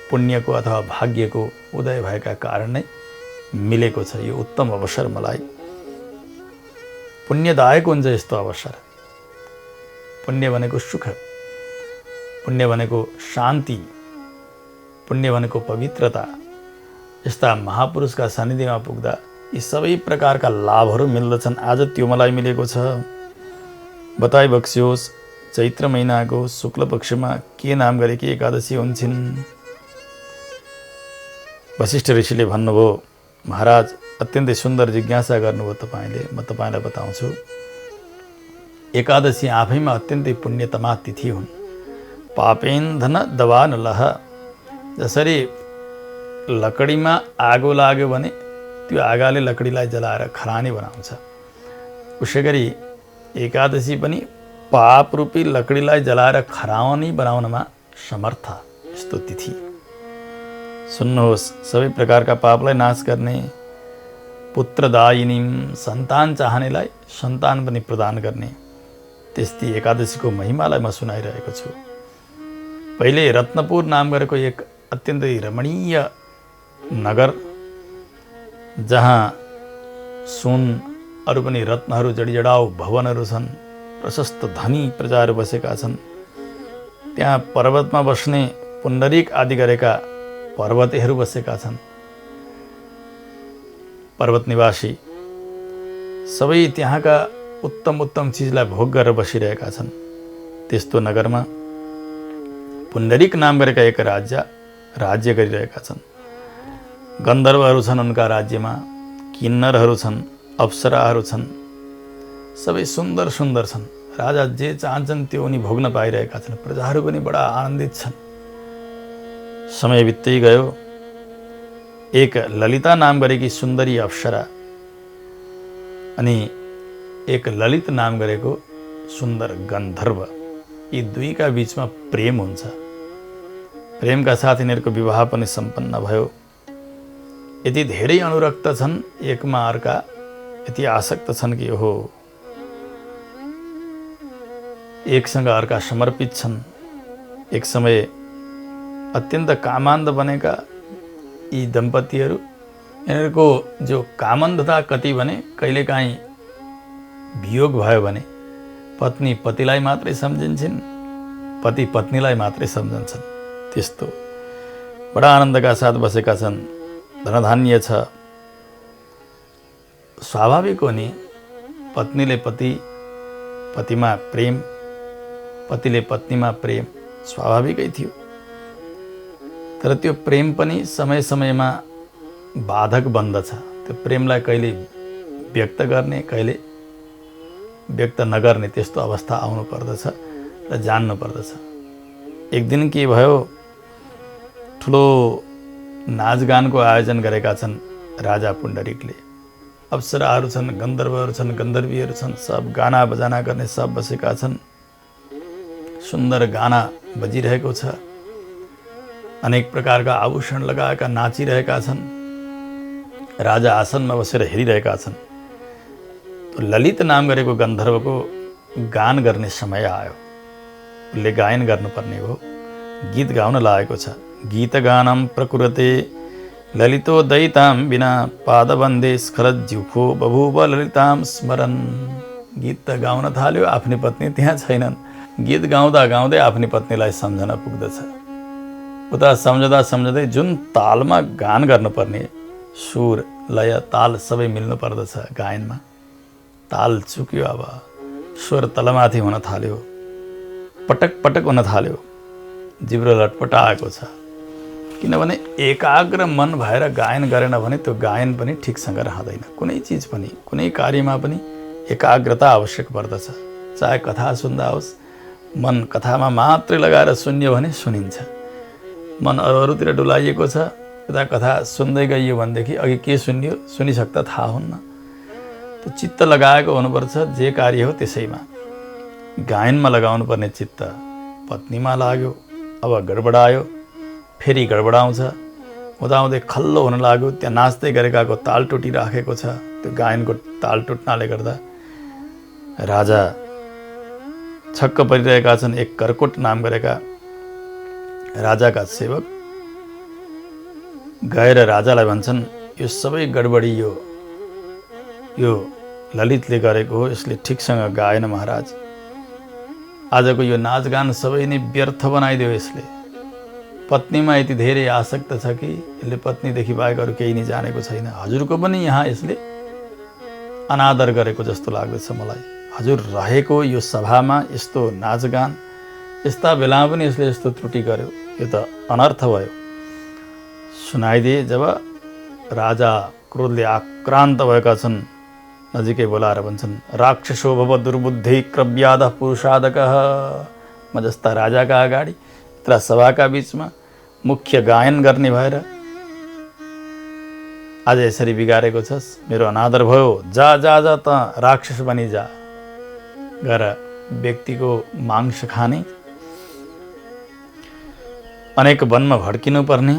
पुण्यको अथवा भाग्यको उदय भएका कारण नै मिलेको छ। यो उत्तम अवसर मलाई पुण्यदायक हुन्छ यस्तो अवसर। पुण्य भनेको सुख, पुण्य भनेको शान्ति, पुण्य भनेको पवित्रता। यस्ता महापुरुषका सानिध्यमा पुग्दा यी सबै प्रकारका लाभहरू मिल्दछन्। आज त्यो मलाई मिलेको छ। बताइ बक्सियोस् चैत्र महिनाको शुक्ल पक्षमा के नाम गरेकी एकादशी हुन्छन्? वशिष्ठ ऋषिले भन्नुभयो, महाराज अत्यन्तै सुन्दर जिज्ञासा गर्नुभयो तपाईँले, म तपाईँलाई बताउँछु। एकादशी आफैमा अत्यन्तै पुण्यतमा तिथि हुन्। पापेन्धन दवान लह, जसरी लकडीमा आगो लाग्यो भने त्यो आगाले लकडीलाई जलाएर खरानी बनाउँछ, उसै गरी एकादशी पनि पाप रूपी लकडीलाई जलाएर खरानी बनाउनमा समर्थ यस्तो तिथि। सुन्नुहोस्, सबै प्रकारका पापलाई नाश गर्ने, पुत्रदायिनी, सन्तान चाहनेलाई सन्तान पनि प्रदान गर्ने त्यस्ती एकादशीको महिमालाई म सुनाइरहेको छु। पहिले रत्नपुर नाम गरेको एक अत्यन्तै रमणीय नगर, जहाँ सुन अरू पनि रत्नहरू जडीजडाउ भवनहरू छन्, प्रशस्त धनी प्रजाहरू बसेका छन्। त्यहाँ पर्वतमा बस्ने पुण्डरीक आदि गरेका पर्वतेहरू बसेका छन्। पर्वत निवासी सबै त्यहाँका उत्तम उत्तम चिजलाई भोग गरेर बसिरहेका छन्। त्यस्तो नगरमा पुण्डरीक नाम गरेका एक राज्य गरिरहेका छन्। गन्धर्वहरू छन् उनका राज्यमा, किन्नरहरू छन्, अप्सराहरू छन्, सबै सुन्दर सुन्दर छन्। राजा जे चाहन्छन् त्यो उनी भोग्न पाइरहेका छन्। प्रजाहरू पनि बडा आनन्दित छन्। समय बित्दै गयो। एक ललिता नाम गरेकी सुन्दरी अप्सरा अनि एक ललित नाम गरेको सुन्दर गन्धर्व, यी दुईका बीचमा प्रेम हुन्छ। प्रेमका साथ यिनीहरूको विवाह पनि सम्पन्न भयो। यति धेरै अनुरक्त छन् एकमा अर्का, यति आसक्त छन् कि ओहो, एकसँग अर्का समर्पित छन्। एक समय अत्यन्त कामान्ध बनेका यी दम्पतिहरू, यिनीहरूको जो कामन्धता कति भने कहिलेकाहीँ वियोग भयो भने पत्नी पतिलाई मात्रै सम्झिन्छन्, पति पत्नीलाई मात्रै सम्झन्छन्। त्यस्तो बडा आनन्दका साथ बसेका छन्। धनधान्य छ। स्वाभाविक हो नि, पत्नीले पतिमा प्रेम, पतिले पत्नीमा प्रेम स्वाभाविकै थियो। तर त्यो प्रेम पनि समय समयमा बाधक बन्दछ। त्यो प्रेमलाई कहिले व्यक्त गर्ने, कहिले व्यक्त नगर्ने त्यस्तो अवस्था आउनु पर्दछ र जान्नु पर्दछ। एक दिन के भयो, ठुलो नाचगानको आयोजन गरेका छन् राजा पुण्डरीकले। अप्सराहरू छन्, गन्धर्वहरू छन्, गन्धर्वीहरू छन्, सब गाना बजाना गर्ने सब बसेका छन्। सुन्दर गाना बजिरहेको छ। अनेक प्रकारका आभूषण लगाएका नाचिरहेका छन्। राजा आसनमा बसेर हेरिरहेका छन्। तो ललित नाम गरेको गन्धर्वको गान गर्ने समय आयो। उसले गायन गर्नुपर्ने हो, गीत गाउन लागेको छ। गीत गानम प्रकुरते ललितो दैताम बिना पादबन्दे स्खलज्जुखो बभूव ललिताम स्मरन। गीत त गाउन थाल्यो, आफ्नी पत्नी त्यहाँ छैनन्। गीत गाउँदा गाउँदै आफ्नी पत्नीलाई सम्झन पुग्दछ। उता सम्झँदा सम्झँदै जुन तालमा गान गर्नुपर्ने, सुर लय ताल सबै मिल्नु पर्दछ गायनमा, ताल चुक्यो। अब स्वर तलमाथि हुन थाल्यो, पटक पटक हुन थाल्यो, जिब्रो लटपटाएको छ। किनभने एकाग्र मन भएर गायन गरेन भने त्यो गायन पनि ठिकसँग रहँदैन। कुनै चिज पनि, कुनै कार्यमा पनि एकाग्रता आवश्यक पर्दछ। चाहे कथा सुन्दा होस्, मन कथामा मात्रै लगाएर सुन्यो भने सुनिन्छ। मन अरूतिर डुलाइएको छ, यता कथा सुन्दै गइयो भनेदेखि अघि के सुन्यो सुनिसक्दा थाहा हुन्न। त्यो चित्त लगाएको हुनुपर्छ जे कार्य हो त्यसैमा। गायनमा लगाउनु पर्ने चित्त पत्नीमा लाग्यो, अब गडबडायो, फेरि गडबडाउँछ, हुँदाहुँदै खल्लो हुन लाग्यो। त्यहाँ नाच्दै गरेकाको ताल टुटिराखेको छ। त्यो गायनको ताल टुट्नाले गर्दा राजा छक्क परिरहेका छन्। एक कर्कोट नाम गरेका राजाका सेवक गएर राजालाई भन्छन् यो सबै गडबडी यो ललितले गरेको हो, यसले ठिकसँग गाएन महाराज। आजको यो नाचगान सबै नै व्यर्थ बनाइदियो यसले। पत्नीमा यति धेरै आसक्त छ कि यसले पत्नीदेखि बाहेक अरू केही नै जानेको छैन। हजुरको पनि यहाँ यसले अनादर गरेको जस्तो लाग्दछ मलाई। हजुर रहेको यो सभामा यस्तो नाचगान यस्ता बेलामा पनि यसले यस्तो त्रुटि गर्यो, यो त अनर्थ भयो। सुनाइदिए जब राजा क्रोधले आक्रान्त भएका छन्, नजिकै बोलाएर भन्छन् राक्षसो भव दुर्बुद्धि क्रव्याद पुरुषादकः। म जस्ता राजाका अगाडि यत्र सभाका बीचमा मुख्य गायन गर्ने भएर आज यसरी बिगारेको छस्, मेरो अनादर भयो। जा जा जा त राक्षस बनी जा, गएर व्यक्तिको मांस खाने, अनेक वनमा भड्किनु पर्ने,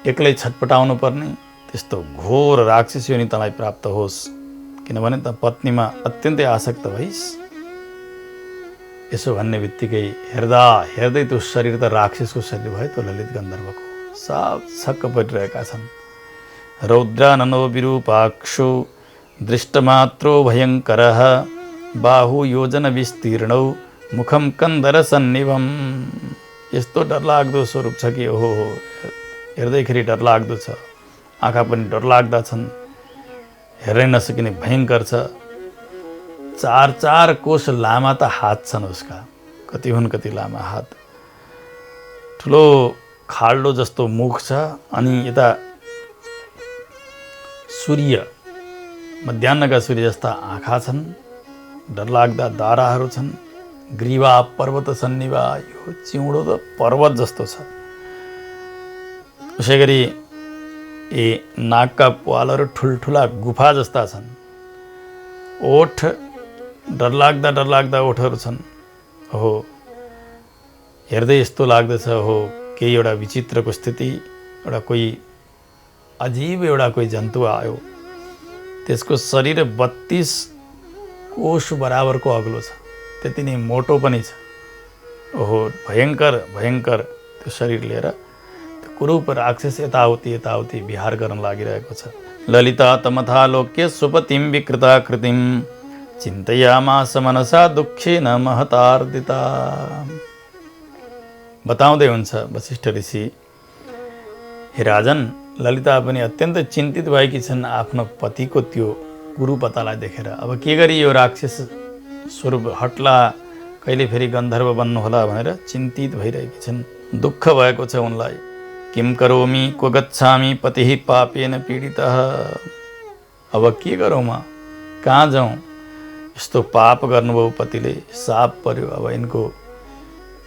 एक्लै छटपटाउनु पर्ने त्यस्तो घोर राक्षस योनि तँलाई प्राप्त होस्, किनभने त पत्नीमा अत्यन्तै आसक्त भइस्। यसो भन्ने बित्तिकै हेर्दै त्यो शरीर त राक्षसको शरीर भयो, त्यो ललित गन्धर्वको। सब छक्क परिरहेका छन्। रौद्राननो विरूपाक्षो दृष्टमात्रो भयङ्करः बाहु योजन विस्तीर्णौ मुखम कन्दर सन्निभम। यस्तो डरलाग्दो स्वरूप छ कि ओहो, हेर्दैखेरि डरलाग्दो छ, आँखा पनि डरलाग्दा छन्, हेर्नै नसकिने भयङ्कर छ। 4-4 कोश लामा त हात छन् उसका, कति हुन् कति लामा हात। ठुलो खाल्डो जस्तो मुख छ, अनि यता सूर्य, मध्याह्नका सूर्य जस्ता आँखा छन्, डरलाग्दा दाराहरू छन्। ग्रीवा पर्वत सन्निवा, यो चिउँडो त पर्वत जस्तो छ। उसै गरी नाकका प्वालहरू ठुल्ठुला गुफा जस्ता छन्। ओठ डरलाग्दा ओठहरू छन्। हो, हेर्दै यस्तो लाग्दछ हो केही एउटा विचित्रको स्थिति, एउटा कोही अजीब एउटा कोही जन्तु आयो। त्यसको शरीर 32 कोश बराबरको अग्लो छ, त्यति नै मोटो पनि छ। ओहो, भयङ्कर त्यो शरीर लिएर त्यो कुरूप राक्षस यताउति विहार गर्न लागिरहेको छ। ललिता तमथा लोक्य सुपतिम विकृताकृतिम चिन्तयामास मनसा दुःखेन महतार्दिता। बताउँदै हुन्छ वशिष्ठ ऋषि, हे राजन, ललिता पनि अत्यन्त चिन्तित भएकी छन् आफ्नो पतिको त्यो कुरूपतालाई देखेर। अब के गरी यो राक्षस स्वरूप हट्ला, कहिले फेरि गन्धर्व बन्नुहोला भनेर चिन्तित भइरहेकी छन्। दुःख भएको छ उनलाई। किम करोमि क्व गच्छामि पतिः पापेन पीडितः। अब के गरौँ, म कहाँ जाउँ, यस्तो पाप गर्नुभयो पतिले, साप पर्यो। अब यिनको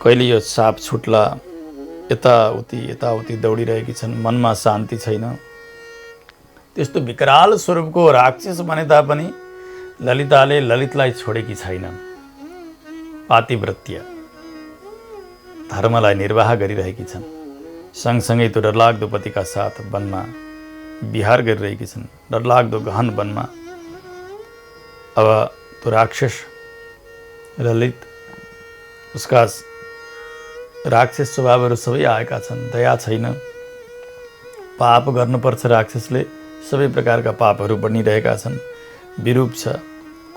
कहिले यो साप छुट्ला। यताउति दौडिरहेकी छन्, मनमा शान्ति छैन। त्यस्तो विकराल स्वरूपको राक्षस बने तापनि ललिताले ललितलाई छोडेकी छैन। पातिव्रत्य धर्मलाई निर्वाह गरिरहेकी छन्। सँगसँगै त्यो डरलाग्दो पतिका साथ वनमा विहार गरिरहेकी छन्, डरलाग्दो गहन वनमा। अब त्यो राक्षस ललित, उसका राक्षस स्वभावहरू सबै आएका छन्। दया छैन, पाप गर्नुपर्छ राक्षसले, सबै प्रकारका पापहरू बनिरहेका छन्। विरूप छ,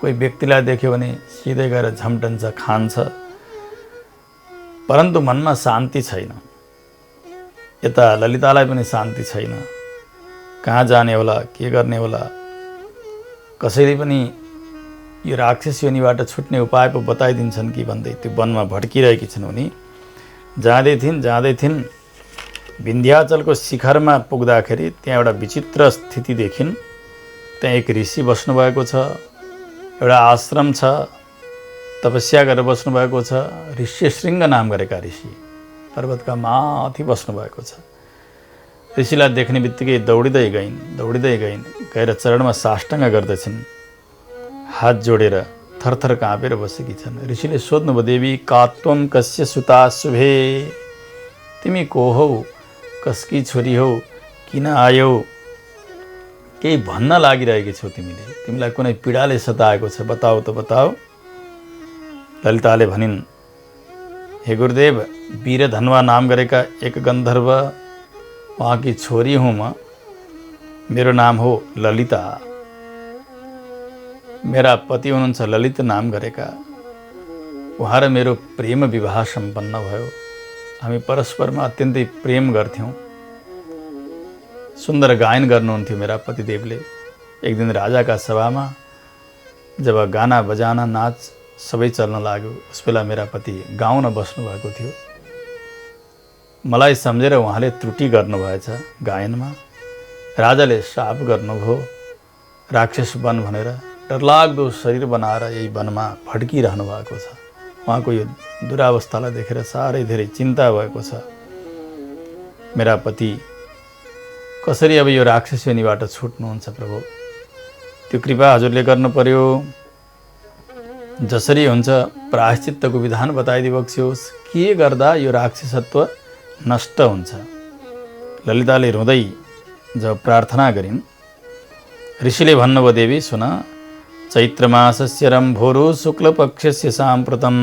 कोही व्यक्तिलाई देख्यो भने सिधै गएर झम्टन्छ, खान्छ, परन्तु मनमा शान्ति छैन। यता ललितालाई पनि शान्ति छैन। कहाँ जाने होला, के गर्ने होला, कसैले पनि यो राक्षस योनिबाट छुट्ने उपाय पो बताइदिन्छन् कि भन्दै त्यो वनमा भड्किरहेकी छन् उनी। जाँदै थिइन् विन्ध्याचलको शिखरमा पुग्दाखेरि त्यहाँ एउटा विचित्र स्थिति देखिन्। त्यहाँ एक ऋषि बस्नुभएको छ, एउटा आश्रम छ, तपस्या गरेर बस्नुभएको छ। ऋष्यशृङ्ग नाम गरेका ऋषि पर्वतका माथि बस्नुभएको छ। ऋषिलाई देख्ने बित्तिकै दौडिँदै गइन्, गएर चरणमा साष्टाङ्ग गर्दछन्, हात जोडेर थरथर काँपेर बसेकी छन्। ऋषिले सोध्नुभयो, देवी का त्वं कस्य सुता शुभे। तिमी को हौ, कसकी छोरी हौ, किन आयौ, केही भन्न लागिरहेकी छौ तिमीले, तिमीलाई कुनै पीडाले सताएको छ, बताऊ त बताऊ। ललिताले भनिन्, हे गुरुदेव, वीरधन्वा नाम गरेका एक गन्धर्व उहाँकी छोरी हुँ म, मेरो नाम हो ललिता। मेरा पति हुनुहुन्छ ललित नाम गरेका। उहाँ र मेरो प्रेम विवाह सम्पन्न भयो। हामी परस्परमा अत्यन्तै प्रेम गर्थ्यौँ। सुन्दर गायन गर्नुहुन्थ्यो मेरा पतिदेवले। एक दिन राजाका सभामा जब गाना बजाना नाच सबै चल्न लाग्यो, उस बेला मेरा पति गाउन बस्नुभएको थियो। मलाई सम्झेर उहाँले त्रुटि गर्नुभएछ गायनमा। राजाले शाप गर्नुभयो, राक्षस बन भनेर। डरलाग्दो शरीर बनाएर यही वनमा भड्किरहनु भएको छ। उहाँको यो दुरावस्थालाई देखेर साह्रै धेरै चिन्ता भएको छ। मेरा पति कसरी अब यो राक्षस योनिबाट छुट्नुहुन्छ प्रभु, त्यो कृपा हजुरले गर्नु पर्यो। जसरी हुन्छ प्रायश्चित्तको विधान बताइदिए बक्सियोस्। के गर्दा यो राक्षसत्व नष्ट हुन्छ। ललिताले रुँदै जब प्रार्थना गरिन्, ऋषिले भन्नुभयो, देवी सुन, चैत्रमासस्य रम्भोरु शुक्लपक्षस्य साम्प्रतं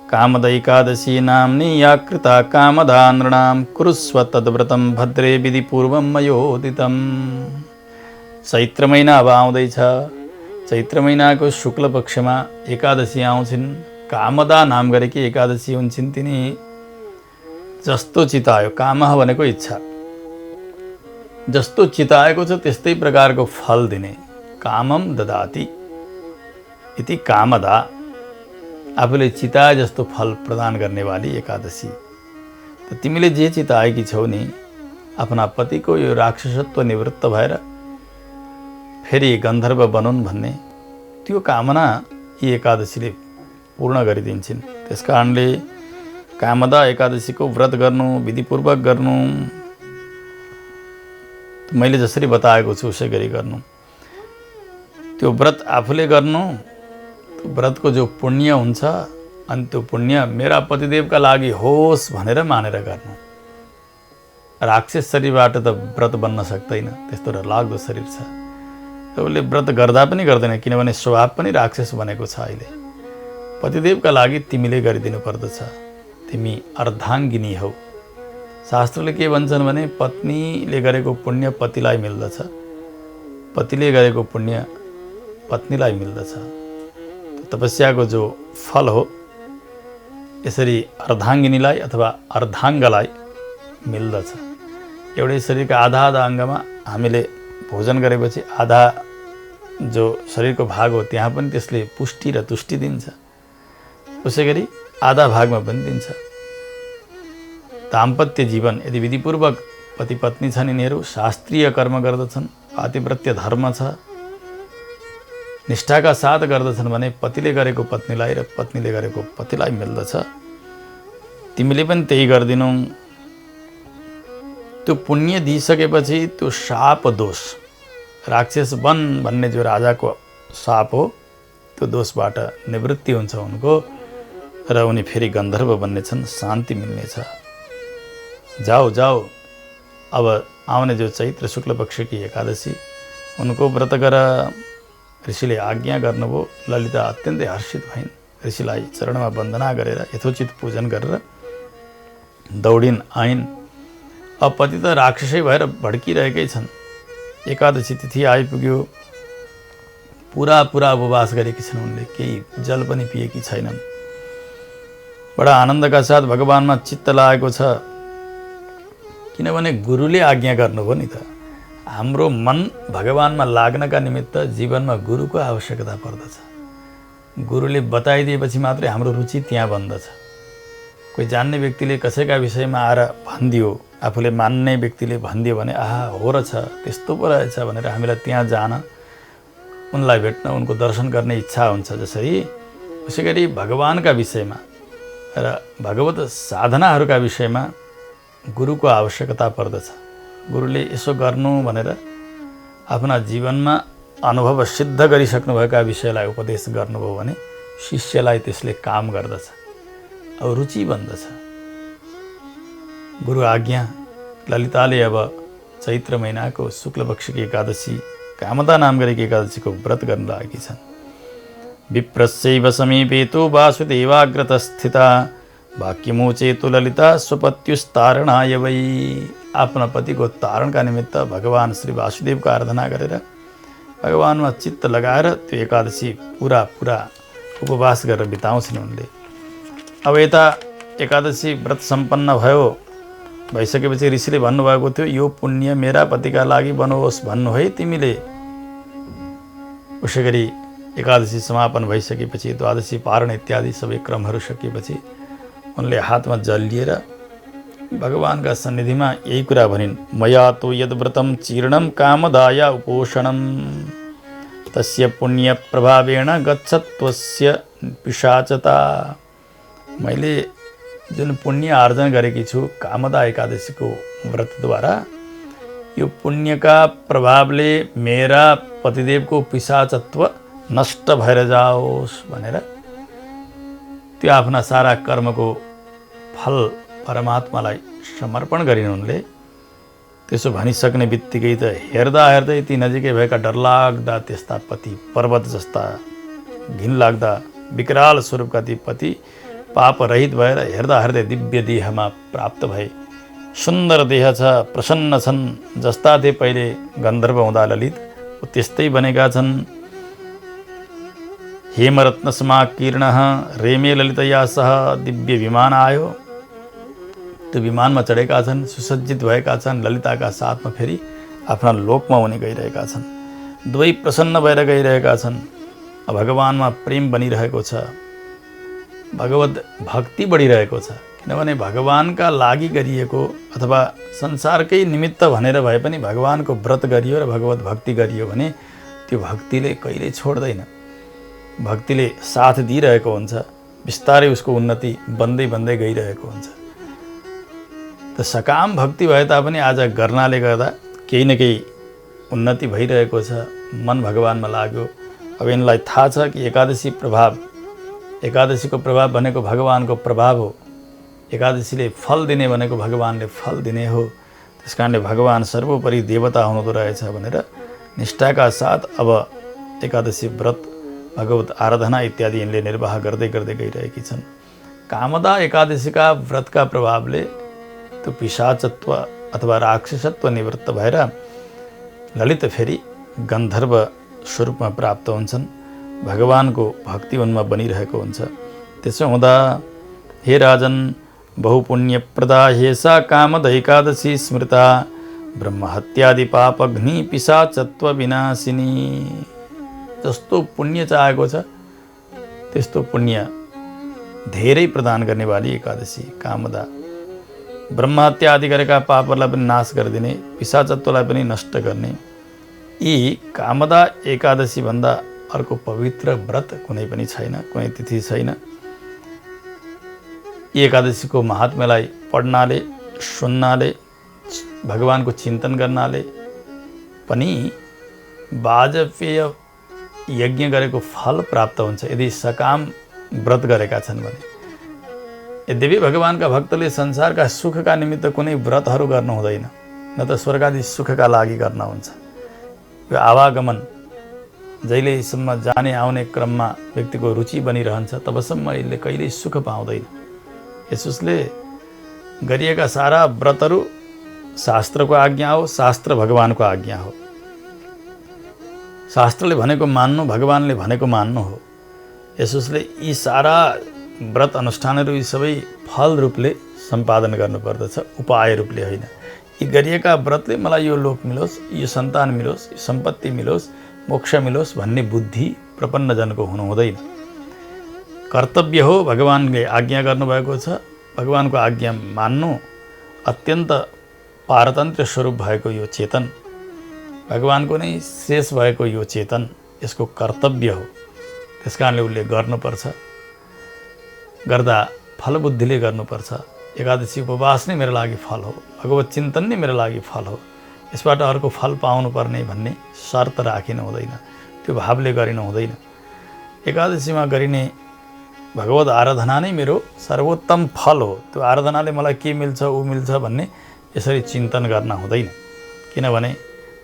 कामदैकादशी नाम्नी या कृता कामदा नृणां कुरुस्व तद्व्रतं भद्रे विधिपूर्वं मयोदितं। चैत्र महिना अब आउँदैछ। चैत्र महिनाको शुक्ल पक्षमा एकादशी आउँछिन्। कामदा नाम गरेकी एकादशी हुन्छन्। तिनी जस्तो चितायो, कामः भनेको इच्छा, जस्तो चिताएको छ त्यस्तै प्रकारको फल दिने, कामम ददाति इति कामदा, आफूले चिताए जस्तो फल प्रदान गर्नेवाली एकादशी। त तिमीले जे चिताएकी छौ नि, आफ्ना पतिको यो राक्षसत्व निवृत्त भएर फेरि गन्धर्व बनुन् भन्ने त्यो कामना यी एकादशीले पूर्ण गरिदिन्छन्। त्यसकारणले कामदा एकादशीको व्रत गर्नु, विधिपूर्वक गर्नु, मैले जसरी बताएको छु उसै गरी गर्नु। त्यो व्रत आफूले गर्नु, त्यो व्रतको जो पुण्य हुन्छ, अनि त्यो पुण्य मेरा पतिदेवका लागि होस् भनेर मानेर गर्नु। राक्षस शरीरबाट त व्रत बन्न सक्दैन, त्यस्तो डरलाग्दो शरीर छ। उसले व्रत गर्दा पनि गर्दैन, किनभने स्वभाव पनि राक्षस बनेको छ। अहिले पतिदेवका लागि तिमीले गरिदिनु पर्दछ। तिमी अर्धाङ्गिनी हौ। शास्त्रले के भन्छन् भने पत्नीले गरेको पुण्य पतिलाई मिल्दछ, पतिले गरेको पुण्य पत्नीलाई मिल्दछ। तपस्याको जो फल हो यसरी अर्धाङ्गिनीलाई अथवा अर्धाङ्गलाई मिल्दछ। एउटै शरीरका आधा आधा अङ्गमा हामीले भोजन गरेपछि आधा जो शरीरको भाग हो त्यहाँ पनि त्यसले पुष्टि र तुष्टि दिन्छ। उसै गरी आधा भागमा पनि दिन्छ। दाम्पत्य जीवन यदि विधिपूर्वक पति पत्नी छन्, यिनीहरू शास्त्रीय कर्म गर्दछन्, पातिव्रत्य धर्म छ, निष्ठाका साथ गर्दछन् भने पतिले गरेको पत्नीलाई र पत्नीले गरेको पतिलाई मिल्दछ। तिमीले पनि त्यही गरिदिनु। त्यो पुण्य दिइसकेपछि त्यो शाप दोष, राक्षस वन भन्ने जो राजाको शाप हो, त्यो दोषबाट निवृत्ति हुन्छ उनको र उनी फेरि गन्धर्व बन्नेछन्, शान्ति मिल्नेछ। जाऊ जाऊ, अब आउने जो चैत्र शुक्ल पक्षकी एकादशी उनको व्रत गर। ऋषिले आज्ञा गर्नुभयो। ललिता अत्यन्तै हर्षित भइन्। ऋषिलाई चरणमा वन्दना गरेर यथोचित पूजन गरेर दौडिन् आइन्। अब पति त राक्षसै भएर भड्किरहेकै छन्। एकादशी तिथि आइपुग्यो। पुरा उपवास गरेकी छन् उनले, केही जल पनि पिएकी छैनन्। बडा आनन्दका साथ भगवानमा चित्त लागेको छ, किनभने गुरुले आज्ञा गर्नुभयो नि त। हाम्रो मन भगवानमा लाग्नका निमित्त जीवनमा गुरुको आवश्यकता पर्दछ। गुरुले बताइदिएपछि मात्रै हाम्रो रुचि त्यहाँ बन्दछ। कोही जान्ने व्यक्तिले कसैका विषयमा आएर भनिदियो, आफूले मान्ने व्यक्तिले भनिदियो भने आहा हो रहेछ, त्यस्तो पो रहेछ भनेर हामीलाई त्यहाँ जान, उनलाई भेट्न, उनको दर्शन गर्ने इच्छा हुन्छ। जसरी उसै गरी भगवानका विषयमा र भगवत साधनाहरूका विषयमा गुरुको आवश्यकता पर्दछ। गुरुले यसो गर्नु भनेर आफ्ना जीवनमा अनुभव सिद्ध गरिसक्नुभएका विषयलाई उपदेश गर्नुभयो भने शिष्यलाई त्यसले काम गर्दछ, अब रुचि बन्दछ। गुरु आज्ञा। ललिताले अब चैत्र महिनाको शुक्लपक्षकी एकादशी, कामदा नाम गरेकी एकादशीको व्रत गर्न लागेकी छन्। विप्रस्यैव समीपे तु वासुदेवाग्रतस्थिता वाक्यमुचेतु ललिता स्वपत्युस्तारणाय वै। आफ्ना पतिको तारणका निमित्त भगवान श्री वासुदेवको आराधना गरेर भगवानमा चित्त लगाएर त्यो एकादशी पुरा उपवास गरेर बिताउँछन् उनले। अब यता एकादशी व्रत सम्पन्न भइसकेपछि ऋषिले भन्नुभएको थियो यो पुण्य मेरा पतिका लागि बनोस् भन्नु है तिमीले। उसै गरी एकादशी समापन भइसकेपछि द्वादशी पारण इत्यादि सबै क्रमहरू सकिएपछि उनले हातमा जल लिएर भगवानका सन्निधिमा यही कुरा भनिन्, मया तो यद व्रतम चीर्णम कामदाय उपोषणम तस्य पुण्य प्रभावेण गच्छत्वस्य पिशाचता। मैले जुन पुण्य आर्जन गरेकी छु कामदा एकादशीको व्रतद्वारा यो पुण्यका प्रभावले मेरा पतिदेवको पिशाचत्व नष्ट भएर जाओस् भनेर त्यो आफ्ना सारा कर्मको फल परमात्मालाई समर्पण गरिन् उनले। त्यसो भनिसक्ने बित्तिकै त हेर्दा ती नजिकै भएका डरलाग्दा त्यस्ता पति, पर्वत जस्ता घिनलाग्दा विकराल स्वरूपका ती पति पापरहित भएर हेर्दा दिव्य देहमा प्राप्त भए। सुन्दर देह छ, प्रसन्न छन्। जस्ता थिए पहिले गन्धर्व हुँदा ललित त्यस्तै बनेका छन्। हेमरत्न समाकीर्ण रेमे ललितया सह दिव्य विमान आयो। त्यो विमानमा चढेका छन्, सुसज्जित भएका छन्। ललिताका साथमा फेरि आफ्ना लोकमा हुने गइरहेका छन्। दुवै प्रसन्न भएर गइरहेका छन्। भगवानमा प्रेम बनिरहेको छ, भगवत भक्ति बढिरहेको छ। किनभने भगवानका लागि गरिएको अथवा संसारकै निमित्त भनेर भए पनि भगवानको व्रत गरियो र भगवत भक्ति गरियो भने त्यो भक्तिले कहिल्यै छोड्दैन। भक्तिले साथ दिइरहेको हुन्छ। बिस्तारै उसको उन्नति बन्दै गइरहेको हुन्छ। त सकाम भक्ति भए तापनि आज गर्नाले गर्दा केही न केही उन्नति भइरहेको छ। मन भगवानमा लाग्यो। अब यिनलाई थाहा छ कि एकादशीको प्रभाव भनेको भगवानको प्रभाव हो। एकादशीले फल दिने भनेको भगवानले फल दिने हो। त्यसकारणले भगवान सर्वोपरि देवता हुनुहुँदो रहेछ भनेर निष्ठाका साथ अब एकादशी व्रत, भगवत आराधना इत्यादि यिनले निर्वाह गर्दै गइरहेकी छन्। कामदा एकादशीका व्रतका प्रभावले त्यो पिशाचत्व अथवा राक्षसत्व निवृत्त भएर ललित फेरि गन्धर्व स्वरूपमा प्राप्त हुन्छन्। भगवानको भक्ति उनमा बनिरहेको हुन्छ। त्यसो हुँदा हे राजन, बहुपुण्यप्रदा हेसा कामद एकादशी स्मृता ब्रह्महत्यादि पापघ्नि पिशाचत्व विनाशिनी। जस्तो पुण्य चाहेको छ त्यस्तो पुण्य धेरै प्रदान गर्नेवाली एकादशी कामदा। ब्रह्महत्या आदि गरेका पापहरूलाई पनि नाश गरिदिने, पिशाचत्वलाई पनि नष्ट गर्ने यी कामदा एकादशी भन्दा अर्को पवित्र व्रत कुनै पनि छैन, कुनै तिथि छैन। यी एकादशीको महात्म्यलाई पढ्नाले, सुन्नाले, भगवानको चिन्तन गर्नाले पनि वाजपेय यज्ञ गरेको फल प्राप्त हुन्छ यदि सकाम व्रत गरेका छन् भने। यद्यपि भगवानका भक्तले संसारका सुखका निमित्त कुनै व्रतहरू गर्नु हुँदैन, न त स्वर्गादि सुखका लागि गर्न हुन्छ। यो आवागमन जहिलेसम्म जाने आउने क्रममा व्यक्तिको रुचि बनिरहन्छ तबसम्म यसले कहिल्यै सुख पाउँदैन। यसुसले गरिएका सारा व्रतहरू शास्त्रको आज्ञा हो, शास्त्र भगवानको आज्ञा हो। शास्त्रले भनेको मान्नु, भगवानले भनेको मान्नु हो। यसुसले यी सारा व्रत अनुष्ठानहरू यी सबै फल रूपले सम्पादन गर्नुपर्दछ, उपाय रूपले होइन। यी गरिएका व्रतले मलाई यो लोक मिलोस्, यो सन्तान मिलोस्, यो सम्पत्ति मिलोस्, मोक्ष मिलोस् भन्ने बुद्धि प्रपन्नजनको हुनु हुँदैन। कर्तव्य हो, भगवानले आज्ञा गर्नुभएको छ, भगवानको आज्ञा मान्नु। अत्यन्त पारतन्त्र स्वरूप भएको यो चेतन, भगवानको नै शेष भएको यो चेतन, यसको कर्तव्य हो। त्यसकारणले उसले गर्नुपर्छ, गर्दा फलबुद्धिले गर्नुपर्छ। एकादशी उपवास नै मेरो लागि फल हो, भगवत चिन्तन नै मेरो लागि फल हो, यसबाट अर्को फल पाउनुपर्ने भन्ने शर्त राखिनु हुँदैन, त्यो भावले गरिनु हुँदैन। एकादशीमा गरिने भगवत आराधना नै मेरो सर्वोत्तम फल हो, त्यो आराधनाले मलाई के मिल्छ ऊ मिल्छ भन्ने यसरी चिन्तन गर्न हुँदैन। किनभने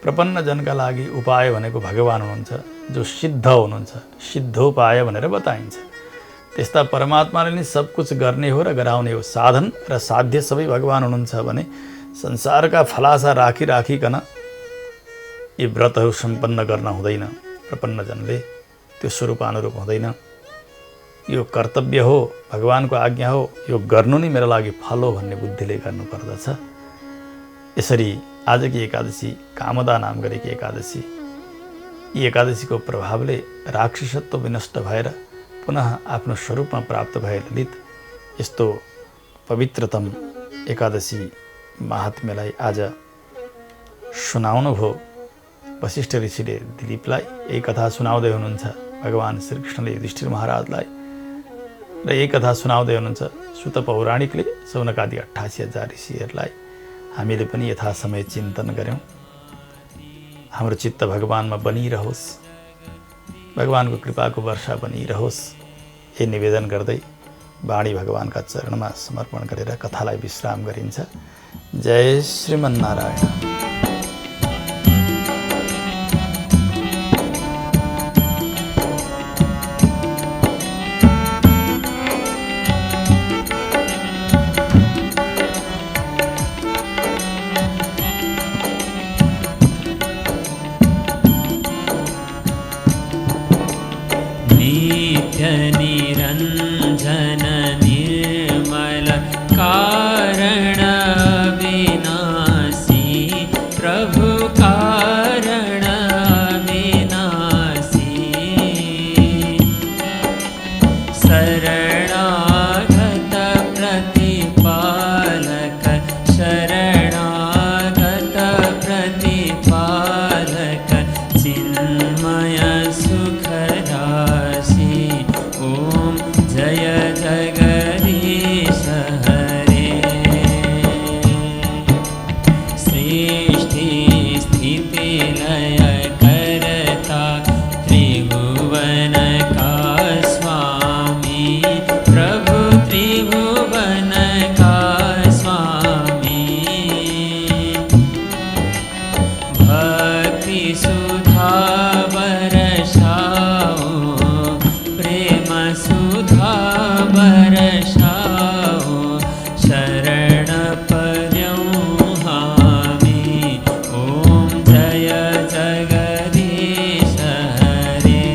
प्रपन्नजनका लागि उपाय भनेको भगवान हुनुहुन्छ, जो सिद्ध हुनुहुन्छ। सिद्धोपाय भनेर बताइन्छ। त्यस्ता परमात्माले नै सब कुछ गर्ने हो र गराउने हो। साधन र साध्य सबै भगवान हुनुहुन्छ भने संसारका फलासा राखिकन यी व्रतहरू सम्पन्न गर्न हुँदैन। प्रपन्नजनले त्यो स्वरूपानुरूप हुँदैन। यो कर्तव्य हो, भगवानको आज्ञा हो, यो गर्नु नै मेरो लागि फल हो भन्ने बुद्धिले गर्नुपर्दछ। यसरी आजकी एकादशी कामदा नाम गरेकी एकादशी, यी एकादशीको प्रभावले राक्षसत्व विनष्ट भएर पुनः आफ्नो स्वरूपमा प्राप्त भए ललित यस्तो पवित्रतम एकादशी महात्म्यलाई आज सुनाउनु भयो। वशिष्ठ ऋषिले दिलीपलाई यही कथा सुनाउँदै हुनुहुन्छ। भगवान् श्रीकृष्णले युधिष्ठिर महाराजलाई र यही कथा सुनाउँदै हुनुहुन्छ। सुत पौराणिकले सौनकादि 88,000 ऋषिहरूलाई हामीले पनि यथा समय चिन्तन गऱ्यौँ। हाम्रो चित्त भगवानमा बनिरहोस्, भगवानको कृपाको वर्षा बनिरहोस्, यही निवेदन गर्दै वाणी भगवानका चरणमा समर्पण गरेर कथालाई विश्राम गरिन्छ। जय श्रीमन्नारायण। निरञ्जन निर्मल कारण विनाशी प्रभु कारण विनाशी शरणागत प्रतिपालक शरणागत प्रतिपालक चिन्मय सुखराशि ओम जय जगदीश हरे। सृष्टि स्थिति लय करता त्रिभुवन का स्वामी प्रभु त्रिभुवन का स्वामी भक्ति सुधा बरसाओ प्रेम सुधा बरसाओ शरण पर्यों हामी ओम जय जगदीश हरे।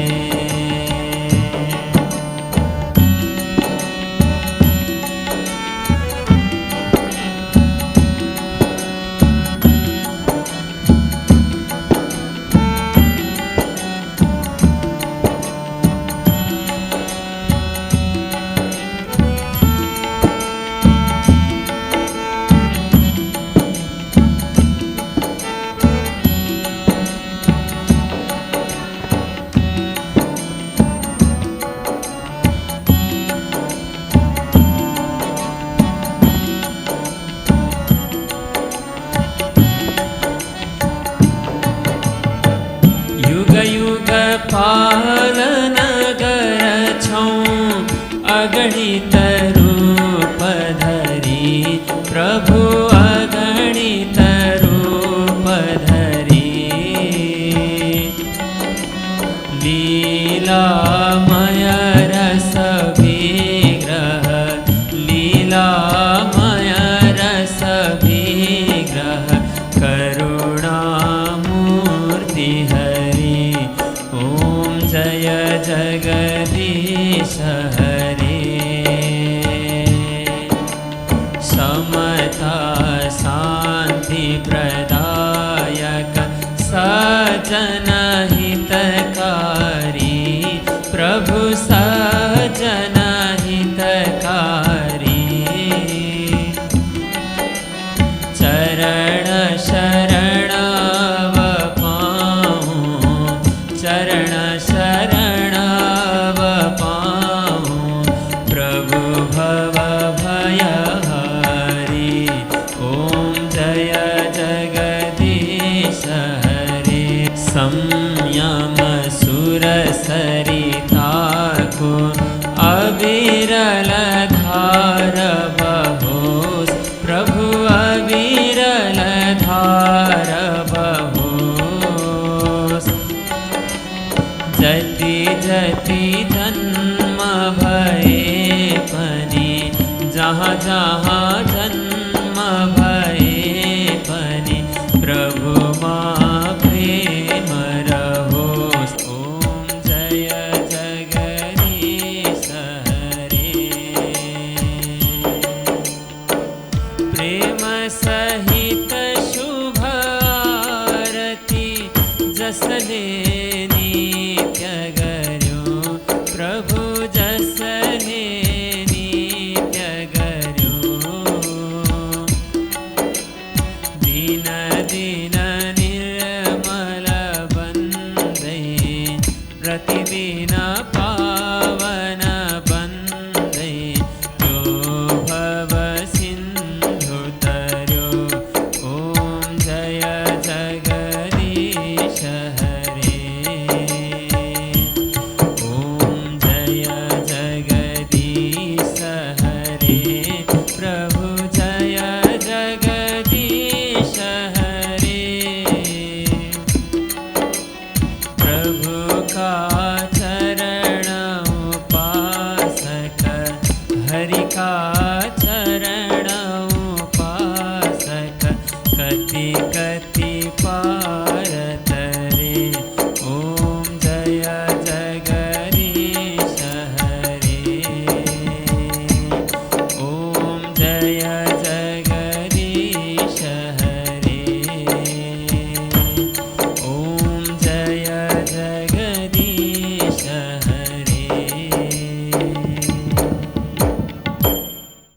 युग युग पालन करछौं अगणित रूप धरी प्रभु अगणित रूप धरी लीलामय रस विग्रह लीलामय रस विग्रह करुणामूर्ति हरि ओम जय जगदीश हरे। समता शांति प्रदायक सजन हितकारी प्रभु सजन हितकारी चरण शरणव पाऊं चरण शरणव पाऊं प्रभु भव भयहारी ओम जय जगदीश हरे। संयम सुर सरिता को अविरल धार बहोस प्रभु अविरल धार बहोस जति जति जन्म भये ले नित्य गर्यो प्रभु जस ले नित्य गर्यो दिन दिन निर्मल बन्दै प्रतिदिन पावन बन्दै जो भव सिन्धु तर्यो ॐ जय जगदीश हरे ॐ जय जगदीश हरे प्रभु जय जगदीश हरे प्रभु का चरण उपासक हरि का